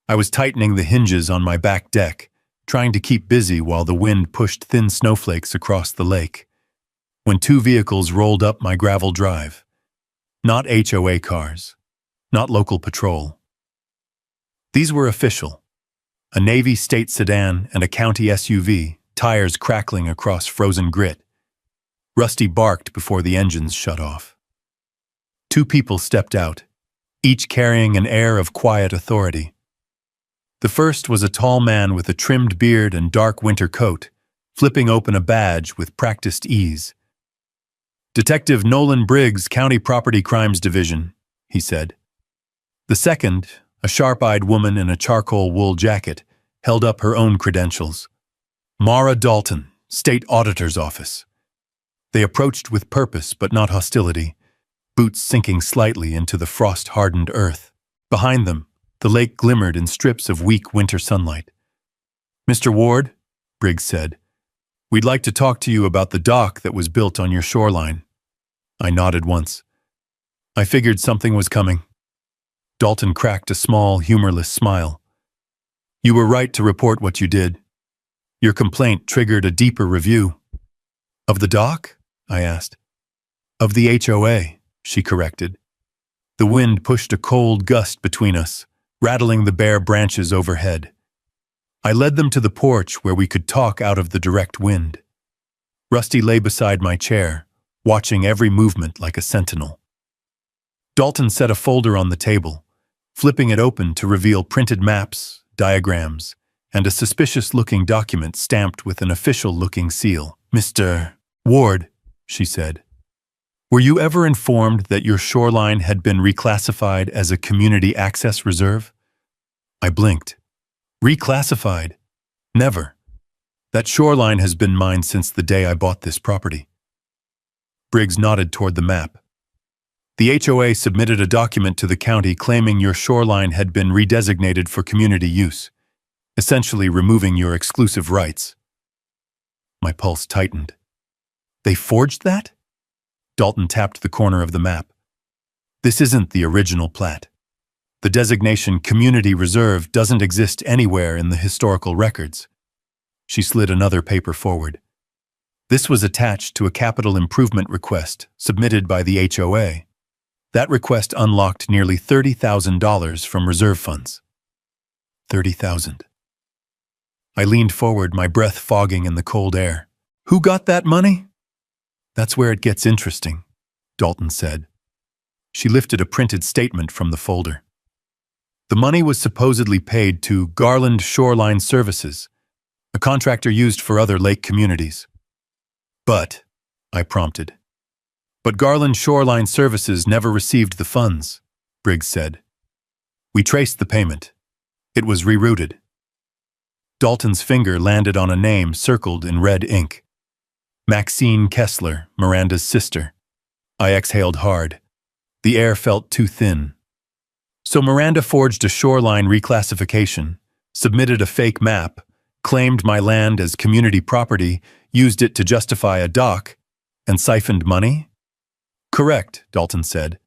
I was tightening the hinges on my back deck, trying to keep busy while the wind pushed thin snowflakes across the lake, when 2 vehicles rolled up my gravel drive. Not HOA cars, not local patrol. These were official. A Navy state sedan and a county SUV, tires crackling across frozen grit. Rusty barked before the engines shut off. 2 people stepped out, each carrying an air of quiet authority. The first was a tall man with a trimmed beard and dark winter coat, flipping open a badge with practiced ease. "Detective Nolan Briggs, County Property Crimes Division," he said. The second, a sharp-eyed woman in a charcoal wool jacket, held up her own credentials. "Mara Dalton, State Auditor's Office." They approached with purpose but not hostility, boots sinking slightly into the frost-hardened earth. Behind them, the lake glimmered in strips of weak winter sunlight. "Mr. Ward," Briggs said, "we'd like to talk to you about the dock that was built on your shoreline." I nodded once. I figured something was coming. Dalton cracked a small, humorless smile. "You were right to report what you did. Your complaint triggered a deeper review." "Of the dock?" I asked. "Of the HOA," she corrected. The wind pushed a cold gust between us, rattling the bare branches overhead. I led them to the porch where we could talk out of the direct wind. Rusty lay beside my chair, watching every movement like a sentinel. Dalton set a folder on the table, flipping it open to reveal printed maps, diagrams, and a suspicious-looking document stamped with an official-looking seal. "Mr. Ward," she said, "were you ever informed that your shoreline had been reclassified as a community access reserve?" I blinked. "Reclassified? Never. That shoreline has been mine since the day I bought this property." Briggs nodded toward the map. "The HOA submitted a document to the county claiming your shoreline had been redesignated for community use, essentially removing your exclusive rights." My pulse tightened. "They forged that?" Dalton tapped the corner of the map. "This isn't the original plat. The designation Community Reserve doesn't exist anywhere in the historical records." She slid another paper forward. "This was attached to a capital improvement request submitted by the HOA. That request unlocked nearly $30,000 from reserve funds." 30,000. I leaned forward, my breath fogging in the cold air. "Who got that money?" "That's where it gets interesting," Dalton said. She lifted a printed statement from the folder. "The money was supposedly paid to Garland Shoreline Services, a contractor used for other lake communities." "But," I prompted. "But Garland Shoreline Services never received the funds," Briggs said. "We traced the payment. It was rerouted." Dalton's finger landed on a name circled in red ink. Maxine Kessler, Miranda's sister. I exhaled hard. The air felt too thin. So Miranda forged a shoreline reclassification, submitted a fake map, claimed my land as community property, used it to justify a dock, and siphoned money? "Correct," Dalton said.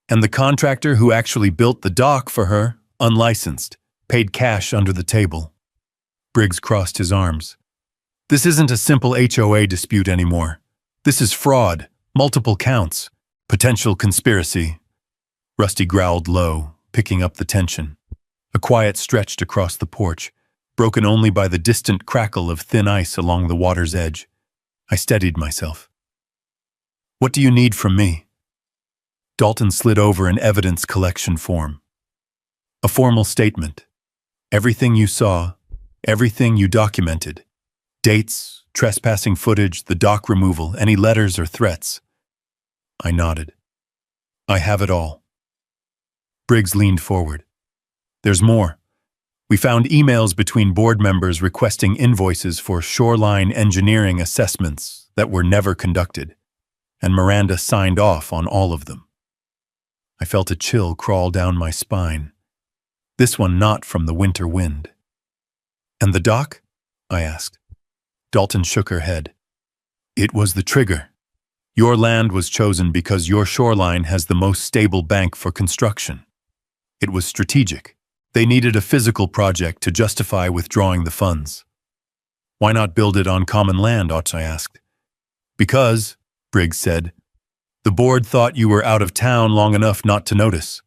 "And the contractor who actually built the dock for her, unlicensed, paid cash under the table." Briggs crossed his arms. "This isn't a simple HOA dispute anymore. This is fraud, multiple counts, potential conspiracy." Rusty growled low, picking up the tension. A quiet stretched across the porch, broken only by the distant crackle of thin ice along the water's edge. I steadied myself. "What do you need from me?" Dalton slid over an evidence collection form. "A formal statement. Everything you saw, everything you documented. Dates, trespassing footage, the dock removal, any letters or threats." I nodded. "I have it all." Briggs leaned forward. "There's more. We found emails between board members requesting invoices for shoreline engineering assessments that were never conducted, and Miranda signed off on all of them." I felt a chill crawl down my spine. This one not from the winter wind. "And the dock?" I asked. Dalton shook her head. "It was the trigger. Your land was chosen because your shoreline has the most stable bank for construction. It was strategic. They needed a physical project to justify withdrawing the funds." "Why not build it on common land?" I asked. "Because," Briggs said, "the board thought you were out of town long enough not to notice.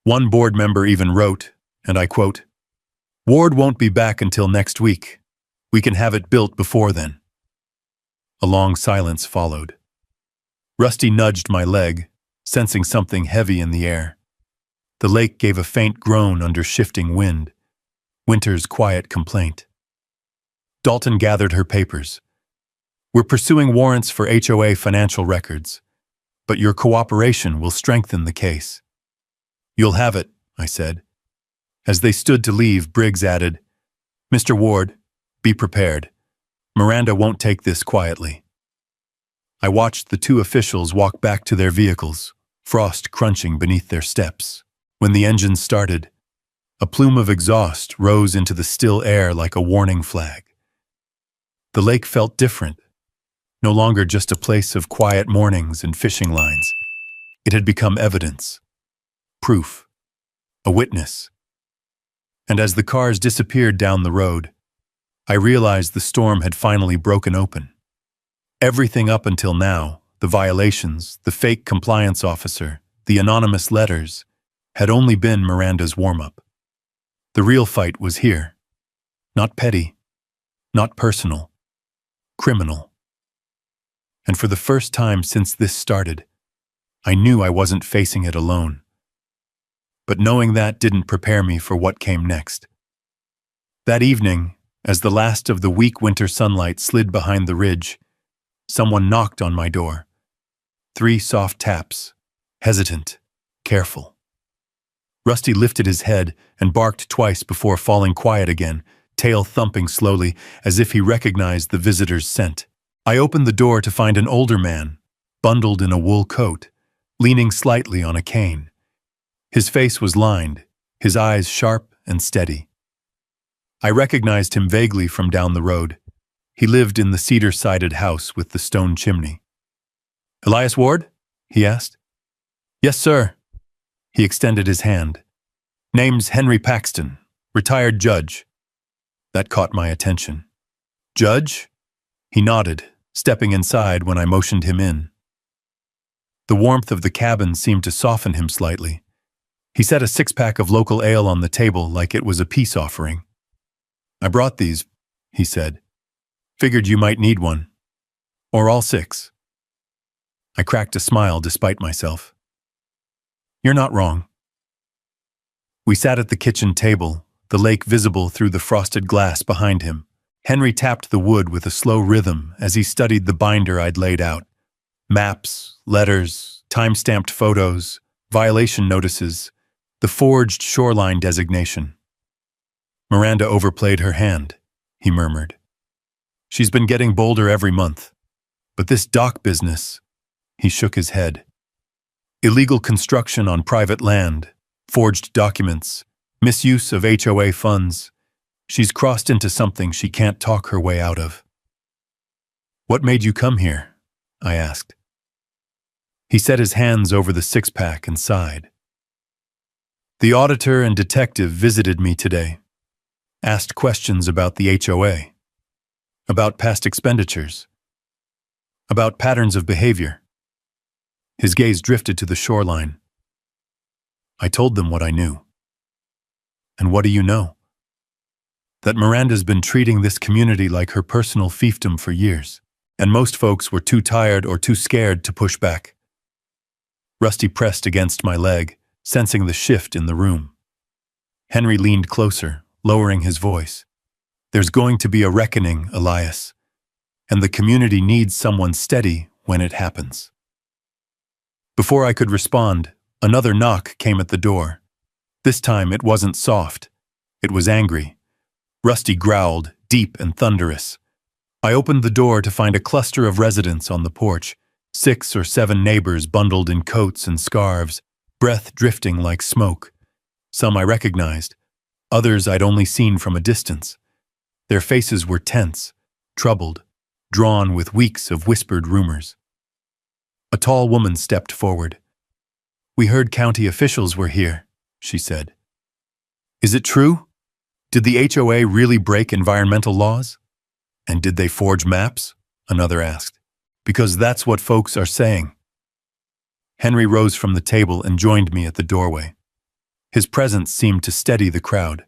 One board member even wrote, and I quote, 'Ward won't be back until next week. We can have it built before then.'" A long silence followed. Rusty nudged my leg, sensing something heavy in the air. The lake gave a faint groan under shifting wind. Winter's quiet complaint. Dalton gathered her papers. We're pursuing warrants for HOA financial records, but your cooperation will strengthen the case. You'll have it, I said. As they stood to leave, Briggs added, Mr. Ward, be prepared. Miranda won't take this quietly. I watched the two officials walk back to their vehicles, frost crunching beneath their steps. When the engine started, a plume of exhaust rose into the still air like a warning flag. The lake felt different, no longer just a place of quiet mornings and fishing lines. It had become evidence, proof, a witness. And as the cars disappeared down the road, I realized the storm had finally broken open. Everything up until now, the violations, the fake compliance officer, the anonymous letters, had only been Miranda's warm-up. The real fight was here. Not petty, not personal, criminal. And for the first time since this started, I knew I wasn't facing it alone. But knowing that didn't prepare me for what came next. That evening, as the last of the weak winter sunlight slid behind the ridge, someone knocked on my door. 3 soft taps, hesitant, careful. Rusty lifted his head and barked twice before falling quiet again, tail thumping slowly as if he recognized the visitor's scent. I opened the door to find an older man, bundled in a wool coat, leaning slightly on a cane. His face was lined, his eyes sharp and steady. I recognized him vaguely from down the road. He lived in the cedar-sided house with the stone chimney. "Elias Ward?" he asked. "Yes, sir." He extended his hand. "Name's Henry Paxton, retired judge." That caught my attention. "Judge?" He nodded, stepping inside when I motioned him in. The warmth of the cabin seemed to soften him slightly. He set a 6-pack of local ale on the table like it was a peace offering. "I brought these," he said. "Figured you might need one. Or all 6. I cracked a smile despite myself. "You're not wrong." We sat at the kitchen table, the lake visible through the frosted glass behind him. Henry tapped the wood with a slow rhythm as he studied the binder I'd laid out. Maps, letters, time-stamped photos, violation notices, the forged shoreline designation. "Miranda overplayed her hand," he murmured. "She's been getting bolder every month. But this dock business," he shook his head. "Illegal construction on private land, forged documents, misuse of HOA funds. She's crossed into something she can't talk her way out of." "What made you come here?" I asked. He set his hands over the 6-pack and sighed. "The auditor and detective visited me today, asked questions about the HOA, about past expenditures, about patterns of behavior." His gaze drifted to the shoreline. I told them what I knew. "And what do you know?" "That Miranda's been treating this community like her personal fiefdom for years, and most folks were too tired or too scared to push back." Rusty pressed against my leg, sensing the shift in the room. Henry leaned closer, lowering his voice. "There's going to be a reckoning, Elias, and the community needs someone steady when it happens." Before I could respond, another knock came at the door. This time it wasn't soft. It was angry. Rusty growled, deep and thunderous. I opened the door to find a cluster of residents on the porch, 6 or 7 neighbors bundled in coats and scarves, breath drifting like smoke. Some I recognized, others I'd only seen from a distance. Their faces were tense, troubled, drawn with weeks of whispered rumors. A tall woman stepped forward. "We heard county officials were here," she said. "Is it true? Did the HOA really break environmental laws? And did they forge maps?" another asked. "Because that's what folks are saying." Henry rose from the table and joined me at the doorway. His presence seemed to steady the crowd.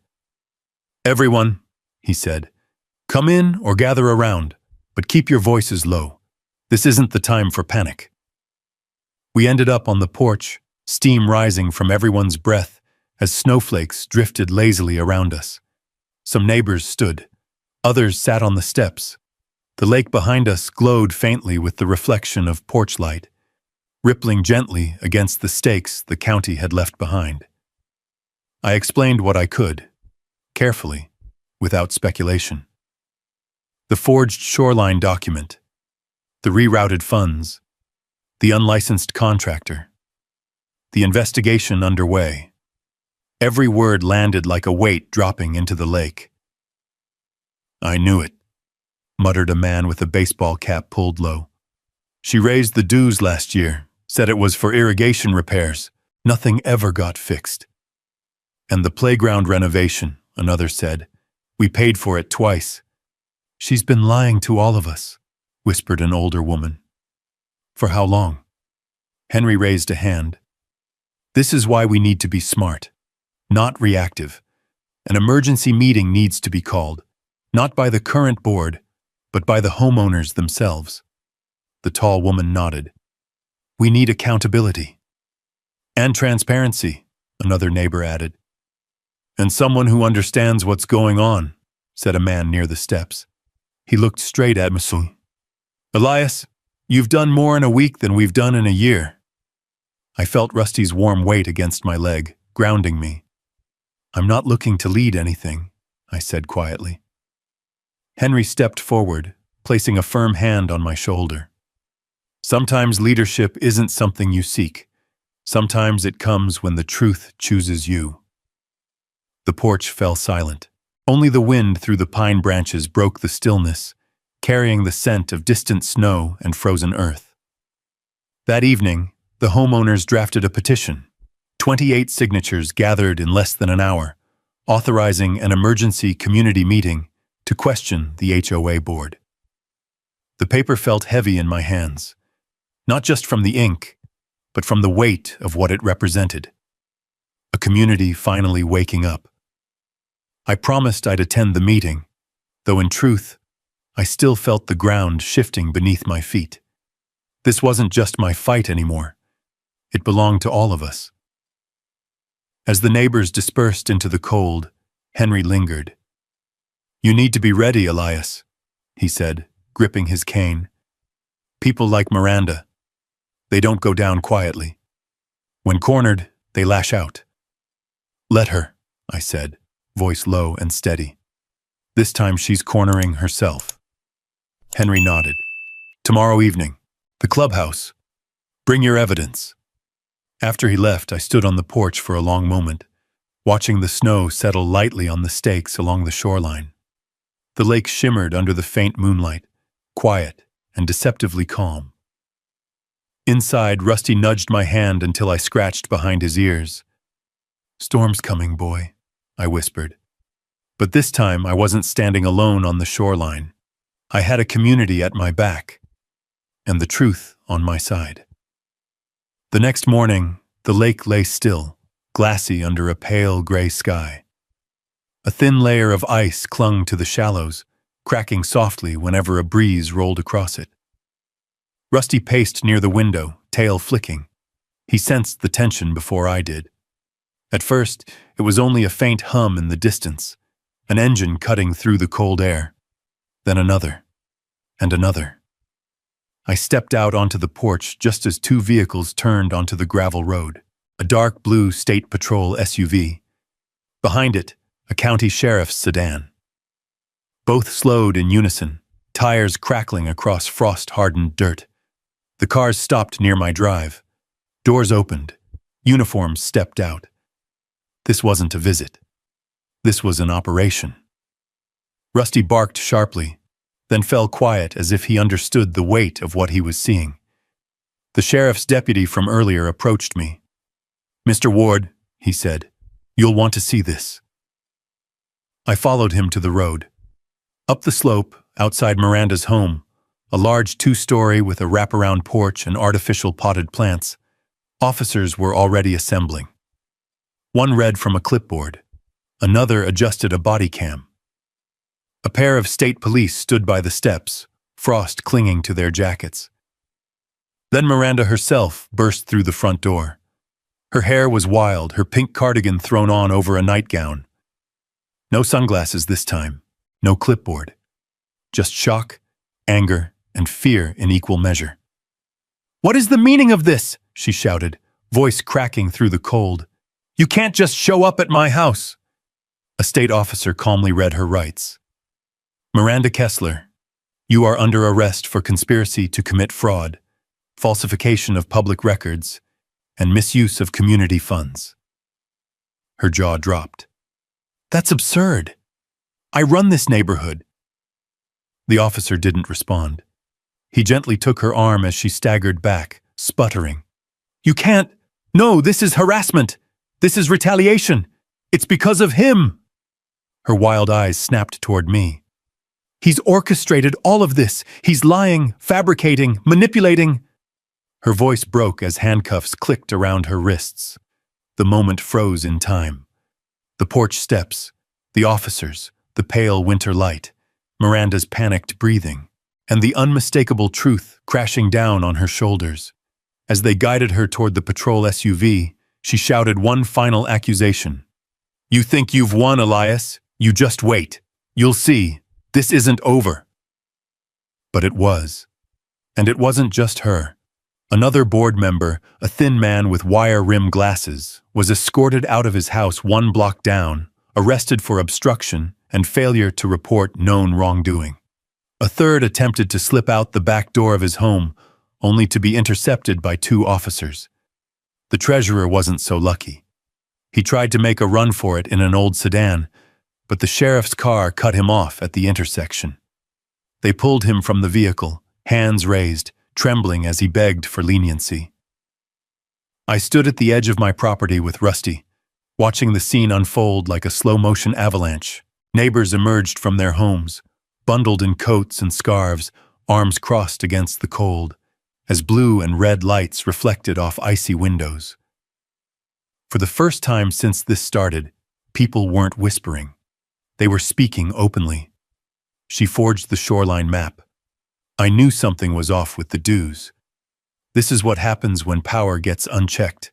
"Everyone," he said, "come in or gather around, but keep your voices low. This isn't the time for panic." We ended up on the porch, steam rising from everyone's breath as snowflakes drifted lazily around us. Some neighbors stood. Others sat on the steps. The lake behind us glowed faintly with the reflection of porch light, rippling gently against the stakes the county had left behind. I explained what I could, carefully, without speculation. The forged shoreline document, the rerouted funds, the unlicensed contractor, the investigation underway. Every word landed like a weight dropping into the lake. "I knew it," muttered a man with a baseball cap pulled low. "She raised the dues last year, said it was for irrigation repairs. Nothing ever got fixed. And the playground renovation," another said. "We paid for it twice." "She's been lying to all of us," whispered an older woman. "For how long?" Henry raised a hand. "This is why we need to be smart, not reactive. An emergency meeting needs to be called, not by the current board, but by the homeowners themselves." The tall woman nodded. "We need accountability." "And transparency," another neighbor added. "And someone who understands what's going on," said a man near the steps. He looked straight at me. "Elias, you've done more in a week than we've done in a year." I felt Rusty's warm weight against my leg, grounding me. "I'm not looking to lead anything," I said quietly. Henry stepped forward, placing a firm hand on my shoulder. "Sometimes leadership isn't something you seek. Sometimes it comes when the truth chooses you." The porch fell silent. Only the wind through the pine branches broke the stillness, carrying the scent of distant snow and frozen earth. That evening, the homeowners drafted a petition. 28 signatures gathered in less than an hour, authorizing an emergency community meeting to question the HOA board. The paper felt heavy in my hands, not just from the ink, but from the weight of what it represented. A community finally waking up. I promised I'd attend the meeting, though in truth, I still felt the ground shifting beneath my feet. This wasn't just my fight anymore. It belonged to all of us. As the neighbors dispersed into the cold, Henry lingered. "You need to be ready, Elias," he said, gripping his cane. "People like Miranda. They don't go down quietly. When cornered, they lash out." "Let her," I said, voice low and steady. "This time she's cornering herself." Henry nodded. "Tomorrow evening, the clubhouse. Bring your evidence." After he left, I stood on the porch for a long moment, watching the snow settle lightly on the stakes along the shoreline. The lake shimmered under the faint moonlight, quiet and deceptively calm. Inside, Rusty nudged my hand until I scratched behind his ears. "Storm's coming, boy," I whispered. But this time I wasn't standing alone on the shoreline. I had a community at my back, and the truth on my side. The next morning, the lake lay still, glassy under a pale gray sky. A thin layer of ice clung to the shallows, cracking softly whenever a breeze rolled across it. Rusty paced near the window, tail flicking. He sensed the tension before I did. At first, it was only a faint hum in the distance, an engine cutting through the cold air. Then another, and another. I stepped out onto the porch just as two vehicles turned onto the gravel road, a dark blue State Patrol SUV. Behind it, a county sheriff's sedan. Both slowed in unison, tires crackling across frost-hardened dirt. The cars stopped near my drive. Doors opened. Uniforms stepped out. This wasn't a visit. This was an operation. Rusty barked sharply, then fell quiet as if he understood the weight of what he was seeing. The sheriff's deputy from earlier approached me. "Mr. Ward," he said, "you'll want to see this." I followed him to the road. Up the slope, outside Miranda's home, a large two-story with a wraparound porch and artificial potted plants, officers were already assembling. One read from a clipboard. Another adjusted a body cam. A pair of state police stood by the steps, frost clinging to their jackets. Then Miranda herself burst through the front door. Her hair was wild, her pink cardigan thrown on over a nightgown. No sunglasses this time, no clipboard. Just shock, anger, and fear in equal measure. "What is the meaning of this?" she shouted, voice cracking through the cold. "You can't just show up at my house." A state officer calmly read her rights. "Miranda Kessler, you are under arrest for conspiracy to commit fraud, falsification of public records, and misuse of community funds." Her jaw dropped. "That's absurd. I run this neighborhood." The officer didn't respond. He gently took her arm as she staggered back, sputtering. "You can't. No, this is harassment. This is retaliation. It's because of him." Her wild eyes snapped toward me. "He's orchestrated all of this. He's lying, fabricating, manipulating." Her voice broke as handcuffs clicked around her wrists. The moment froze in time. The porch steps, the officers, the pale winter light, Miranda's panicked breathing, and the unmistakable truth crashing down on her shoulders. As they guided her toward the patrol SUV, she shouted one final accusation. "You think you've won, Elias? You just wait. You'll see. This isn't over." But it was. And it wasn't just her. Another board member, a thin man with wire-rimmed glasses, was escorted out of his house 1 block down, arrested for obstruction and failure to report known wrongdoing. A third attempted to slip out the back door of his home, only to be intercepted by 2 officers. The treasurer wasn't so lucky. He tried to make a run for it in an old sedan, but the sheriff's car cut him off at the intersection. They pulled him from the vehicle, hands raised, trembling as he begged for leniency. I stood at the edge of my property with Rusty, watching the scene unfold like a slow-motion avalanche. Neighbors emerged from their homes, bundled in coats and scarves, arms crossed against the cold, as blue and red lights reflected off icy windows. For the first time since this started, people weren't whispering. They were speaking openly. She forged the shoreline map. I knew something was off with the dues. This is what happens when power gets unchecked.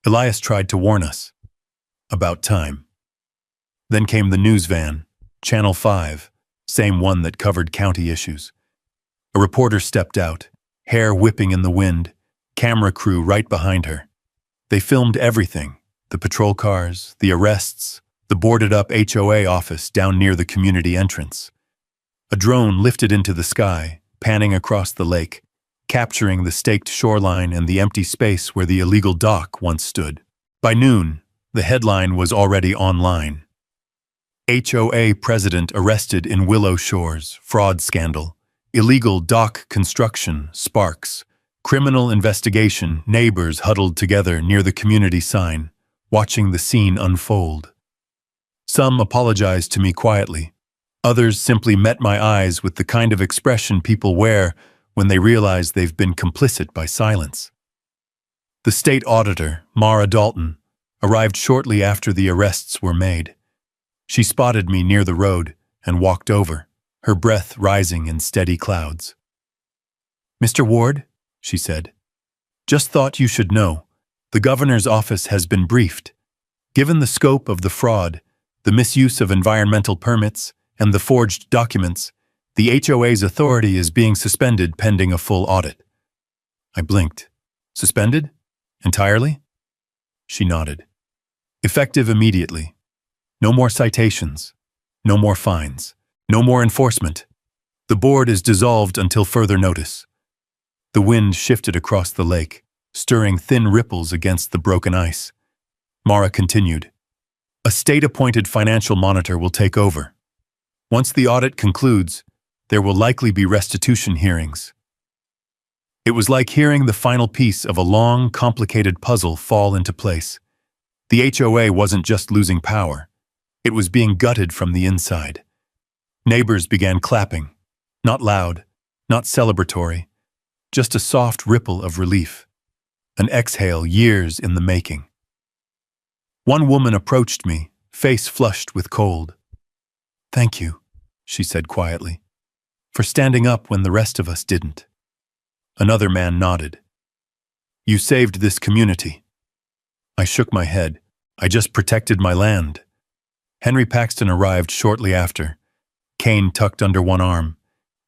Elias tried to warn us. About time. Then came the news van, Channel 5, same one that covered county issues. A reporter stepped out, hair whipping in the wind, camera crew right behind her. They filmed everything, the patrol cars, the arrests, the boarded-up HOA office down near the community entrance. A drone lifted into the sky, panning across the lake, capturing the staked shoreline and the empty space where the illegal dock once stood. By noon, the headline was already online. HOA president arrested in Willow Shores, fraud scandal. Illegal dock construction, sparks. Criminal investigation, neighbors huddled together near the community sign, watching the scene unfold. Some apologized to me quietly. Others simply met my eyes with the kind of expression people wear when they realize they've been complicit by silence. The state auditor, Mara Dalton, arrived shortly after the arrests were made. She spotted me near the road and walked over, her breath rising in steady clouds. "Mr. Ward," she said, "just thought you should know. The governor's office has been briefed. Given the scope of the fraud, the misuse of environmental permits, and the forged documents, the HOA's authority is being suspended pending a full audit." I blinked. "Suspended? Entirely?" She nodded. "Effective immediately. No more citations. No more fines. No more enforcement. The board is dissolved until further notice." The wind shifted across the lake, stirring thin ripples against the broken ice. Mara continued. "A state-appointed financial monitor will take over. Once the audit concludes, there will likely be restitution hearings." It was like hearing the final piece of a long, complicated puzzle fall into place. The HOA wasn't just losing power. It was being gutted from the inside. Neighbors began clapping. Not loud, not celebratory, just a soft ripple of relief. An exhale years in the making. One woman approached me, face flushed with cold. "Thank you," she said quietly, "for standing up when the rest of us didn't." Another man nodded. "You saved this community." I shook my head. "I just protected my land." Henry Paxton arrived shortly after, cane tucked under one arm,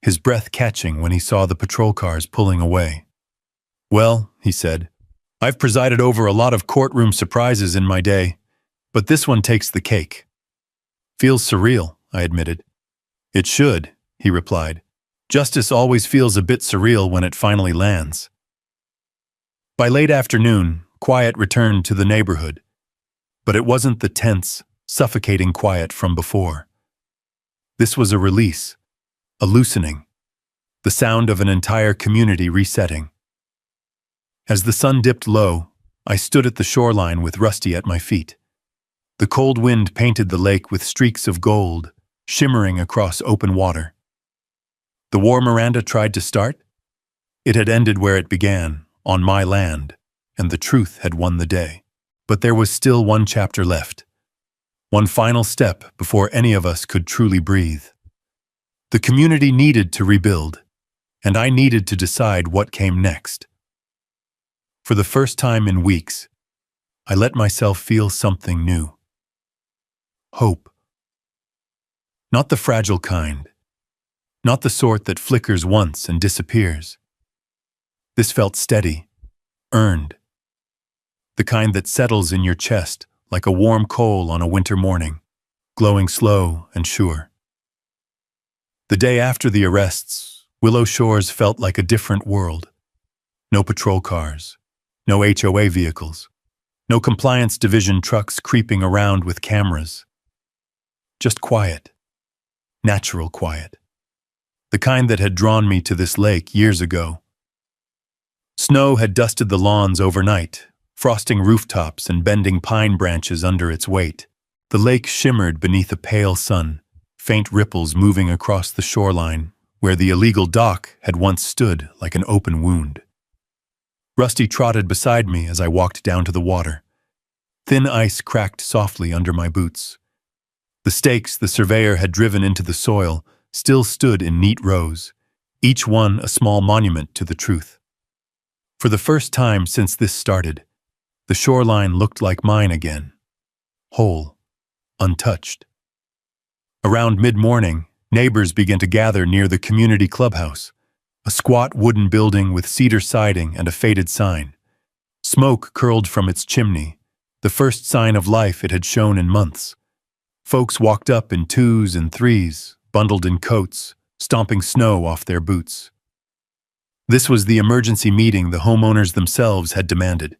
his breath catching when he saw the patrol cars pulling away. "Well," he said, "I've presided over a lot of courtroom surprises in my day, but this one takes the cake." "Feels surreal," I admitted. "It should," he replied. "Justice always feels a bit surreal when it finally lands." By late afternoon, quiet returned to the neighborhood, but it wasn't the tense, suffocating quiet from before. This was a release, a loosening, the sound of an entire community resetting. As the sun dipped low, I stood at the shoreline with Rusty at my feet. The cold wind painted the lake with streaks of gold, shimmering across open water. The war Miranda tried to start? It had ended where it began, on my land, and the truth had won the day. But there was still one chapter left. One final step before any of us could truly breathe. The community needed to rebuild, and I needed to decide what came next. For the first time in weeks, I let myself feel something new. Hope. Not the fragile kind. Not the sort that flickers once and disappears. This felt steady, earned. The kind that settles in your chest like a warm coal on a winter morning, glowing slow and sure. The day after the arrests, Willow Shores felt like a different world. No patrol cars, no HOA vehicles, no compliance division trucks creeping around with cameras. Just quiet, natural quiet. The kind that had drawn me to this lake years ago. Snow had dusted the lawns overnight, frosting rooftops and bending pine branches under its weight. The lake shimmered beneath a pale sun, faint ripples moving across the shoreline, where the illegal dock had once stood like an open wound. Rusty trotted beside me as I walked down to the water. Thin ice cracked softly under my boots. The stakes the surveyor had driven into the soil still stood in neat rows, each one a small monument to the truth. For the first time since this started, the shoreline looked like mine again, whole, untouched. Around mid-morning, neighbors began to gather near the community clubhouse, a squat wooden building with cedar siding and a faded sign. Smoke curled from its chimney, the first sign of life it had shown in months. Folks walked up in twos and threes, bundled in coats, stomping snow off their boots. This was the emergency meeting the homeowners themselves had demanded.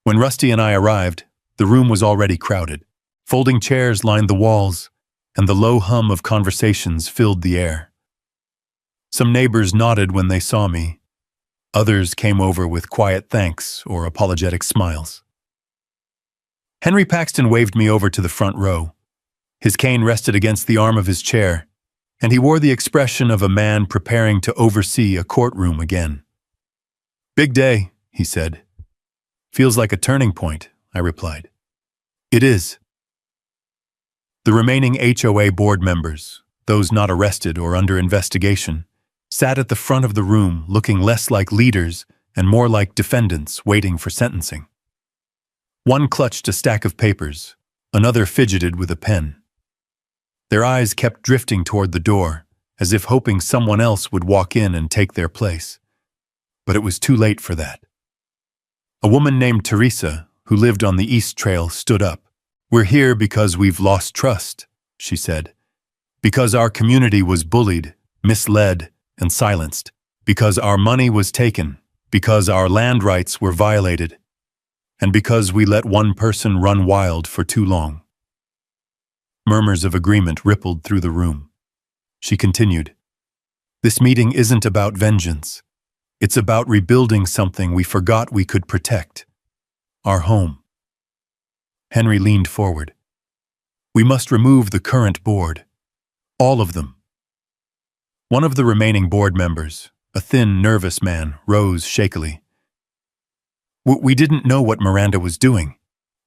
When Rusty and I arrived, the room was already crowded. Folding chairs lined the walls, and the low hum of conversations filled the air. Some neighbors nodded when they saw me. Others came over with quiet thanks or apologetic smiles. Henry Paxton waved me over to the front row. His cane rested against the arm of his chair, and he wore the expression of a man preparing to oversee a courtroom again. "Big day," he said. "Feels like a turning point," I replied. "It is." The remaining HOA board members, those not arrested or under investigation, sat at the front of the room looking less like leaders and more like defendants waiting for sentencing. One clutched a stack of papers, another fidgeted with a pen. Their eyes kept drifting toward the door, as if hoping someone else would walk in and take their place. But it was too late for that. A woman named Teresa, who lived on the East Trail, stood up. "We're here because we've lost trust," she said. "Because our community was bullied, misled, and silenced. Because our money was taken. Because our land rights were violated. And because we let one person run wild for too long." Murmurs of agreement rippled through the room. She continued, "This meeting isn't about vengeance. It's about rebuilding something we forgot we could protect. Our home." Henry leaned forward. "We must remove the current board. All of them." One of the remaining board members, a thin, nervous man, rose shakily. We didn't know what Miranda was doing,"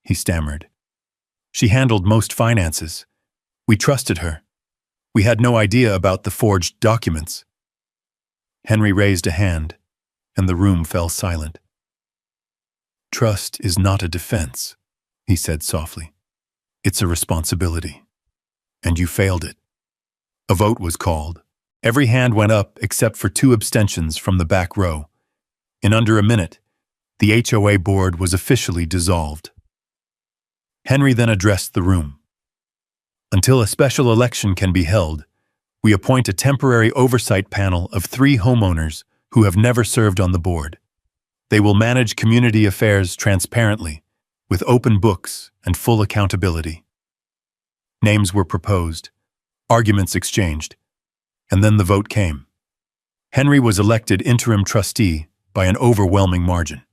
he stammered. "She handled most finances. We trusted her. We had no idea about the forged documents." Henry raised a hand, and the room fell silent. "Trust is not a defense," he said softly. "It's a responsibility." And you failed it. A vote was called. Every hand went up except for 2 abstentions from the back row. In under a minute, the HOA board was officially dissolved. Henry then addressed the room. Until a special election can be held, we appoint a temporary oversight panel of 3 homeowners who have never served on the board. They will manage community affairs transparently, with open books and full accountability. Names were proposed, arguments exchanged, and then the vote came. Henry was elected interim trustee by an overwhelming margin.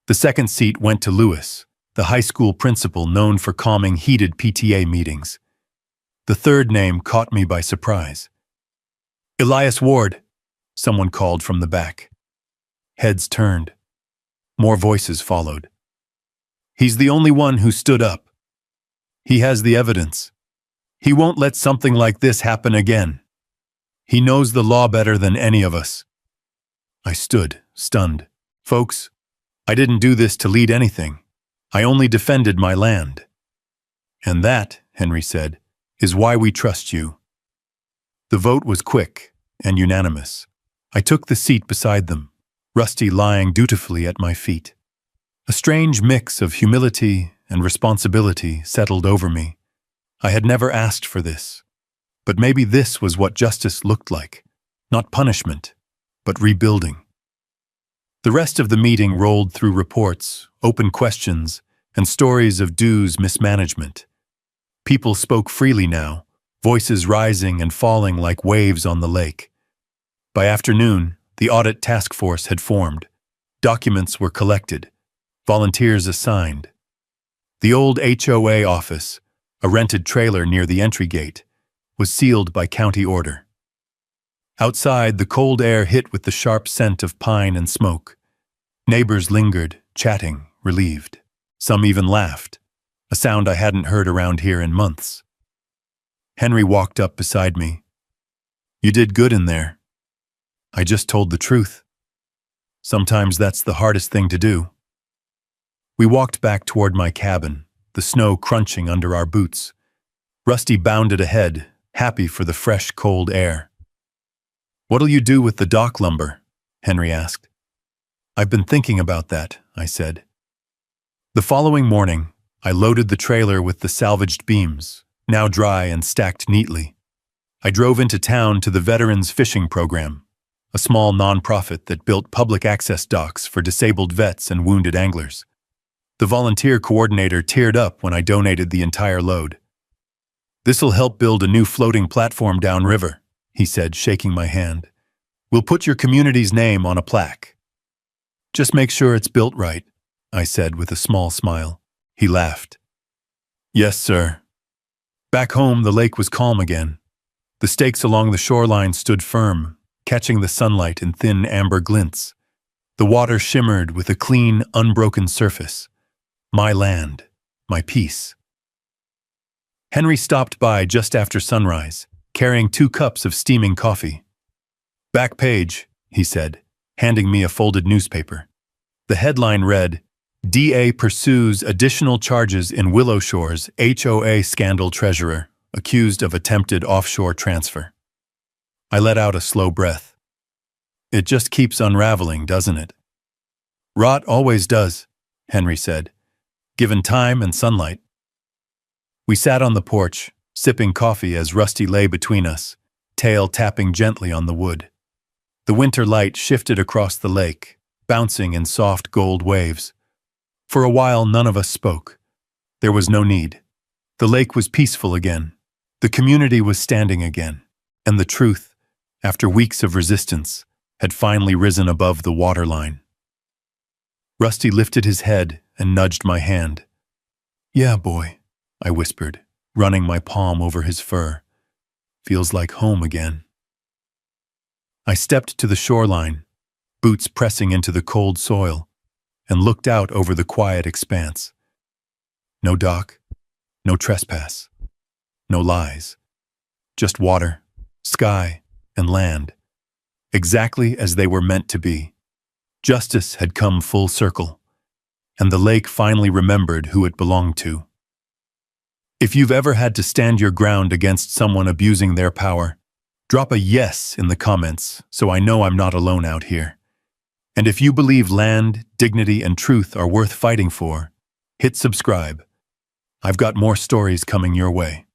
The second seat went to Lewis, the high school principal known for calming heated PTA meetings. The third name caught me by surprise. "Elias Ward," someone called from the back. Heads turned. More voices followed. "He's the only one who stood up. He has the evidence. He won't let something like this happen again. He knows the law better than any of us." I stood, stunned. "Folks, I didn't do this to lead anything. I only defended my land." "And that," Henry said, "is why we trust you." The vote was quick and unanimous. I took the seat beside them, Rusty lying dutifully at my feet. A strange mix of humility and responsibility settled over me. I had never asked for this. But maybe this was what justice looked like. Not punishment, but rebuilding. The rest of the meeting rolled through reports, open questions, and stories of dues mismanagement. People spoke freely now, voices rising and falling like waves on the lake. By afternoon, the audit task force had formed. Documents were collected, volunteers assigned. The old HOA office, a rented trailer near the entry gate, was sealed by county order. Outside, the cold air hit with the sharp scent of pine and smoke. Neighbors lingered, chatting, relieved. Some even laughed, a sound I hadn't heard around here in months. Henry walked up beside me. "You did good in there. I just told the truth. Sometimes that's the hardest thing to do." We walked back toward my cabin, the snow crunching under our boots. Rusty bounded ahead, happy for the fresh, cold air. "What'll you do with the dock lumber?" Henry asked. "I've been thinking about that," I said. The following morning, I loaded the trailer with the salvaged beams, now dry and stacked neatly. I drove into town to the Veterans Fishing Program, a small nonprofit that built public access docks for disabled vets and wounded anglers. The volunteer coordinator teared up when I donated the entire load. "This'll help build a new floating platform downriver," he said, shaking my hand. "We'll put your community's name on a plaque." "Just make sure it's built right," I said with a small smile. He laughed. "Yes, sir." Back home, the lake was calm again. The stakes along the shoreline stood firm, catching the sunlight in thin amber glints. The water shimmered with a clean, unbroken surface. My land, my peace. Henry stopped by just after sunrise, carrying 2 cups of steaming coffee. "Back page," he said, handing me a folded newspaper. The headline read, "DA pursues additional charges in Willow Shore's HOA scandal treasurer, accused of attempted offshore transfer." I let out a slow breath. It just keeps unraveling, doesn't it? "Rot always does," Henry said, "given time and sunlight." We sat on the porch, sipping coffee as Rusty lay between us, tail tapping gently on the wood. The winter light shifted across the lake, bouncing in soft gold waves. For a while, none of us spoke. There was no need. The lake was peaceful again. The community was standing again. And the truth, after weeks of resistance, had finally risen above the waterline. Rusty lifted his head and nudged my hand. "Yeah, boy," I whispered, running my palm over his fur. "Feels like home again." I stepped to the shoreline, boots pressing into the cold soil, and looked out over the quiet expanse. No dock, no trespass, no lies. Just water, sky, and land, exactly as they were meant to be. Justice had come full circle, and the lake finally remembered who it belonged to. If you've ever had to stand your ground against someone abusing their power, drop a yes in the comments so I know I'm not alone out here. And if you believe land, dignity, and truth are worth fighting for, hit subscribe. I've got more stories coming your way.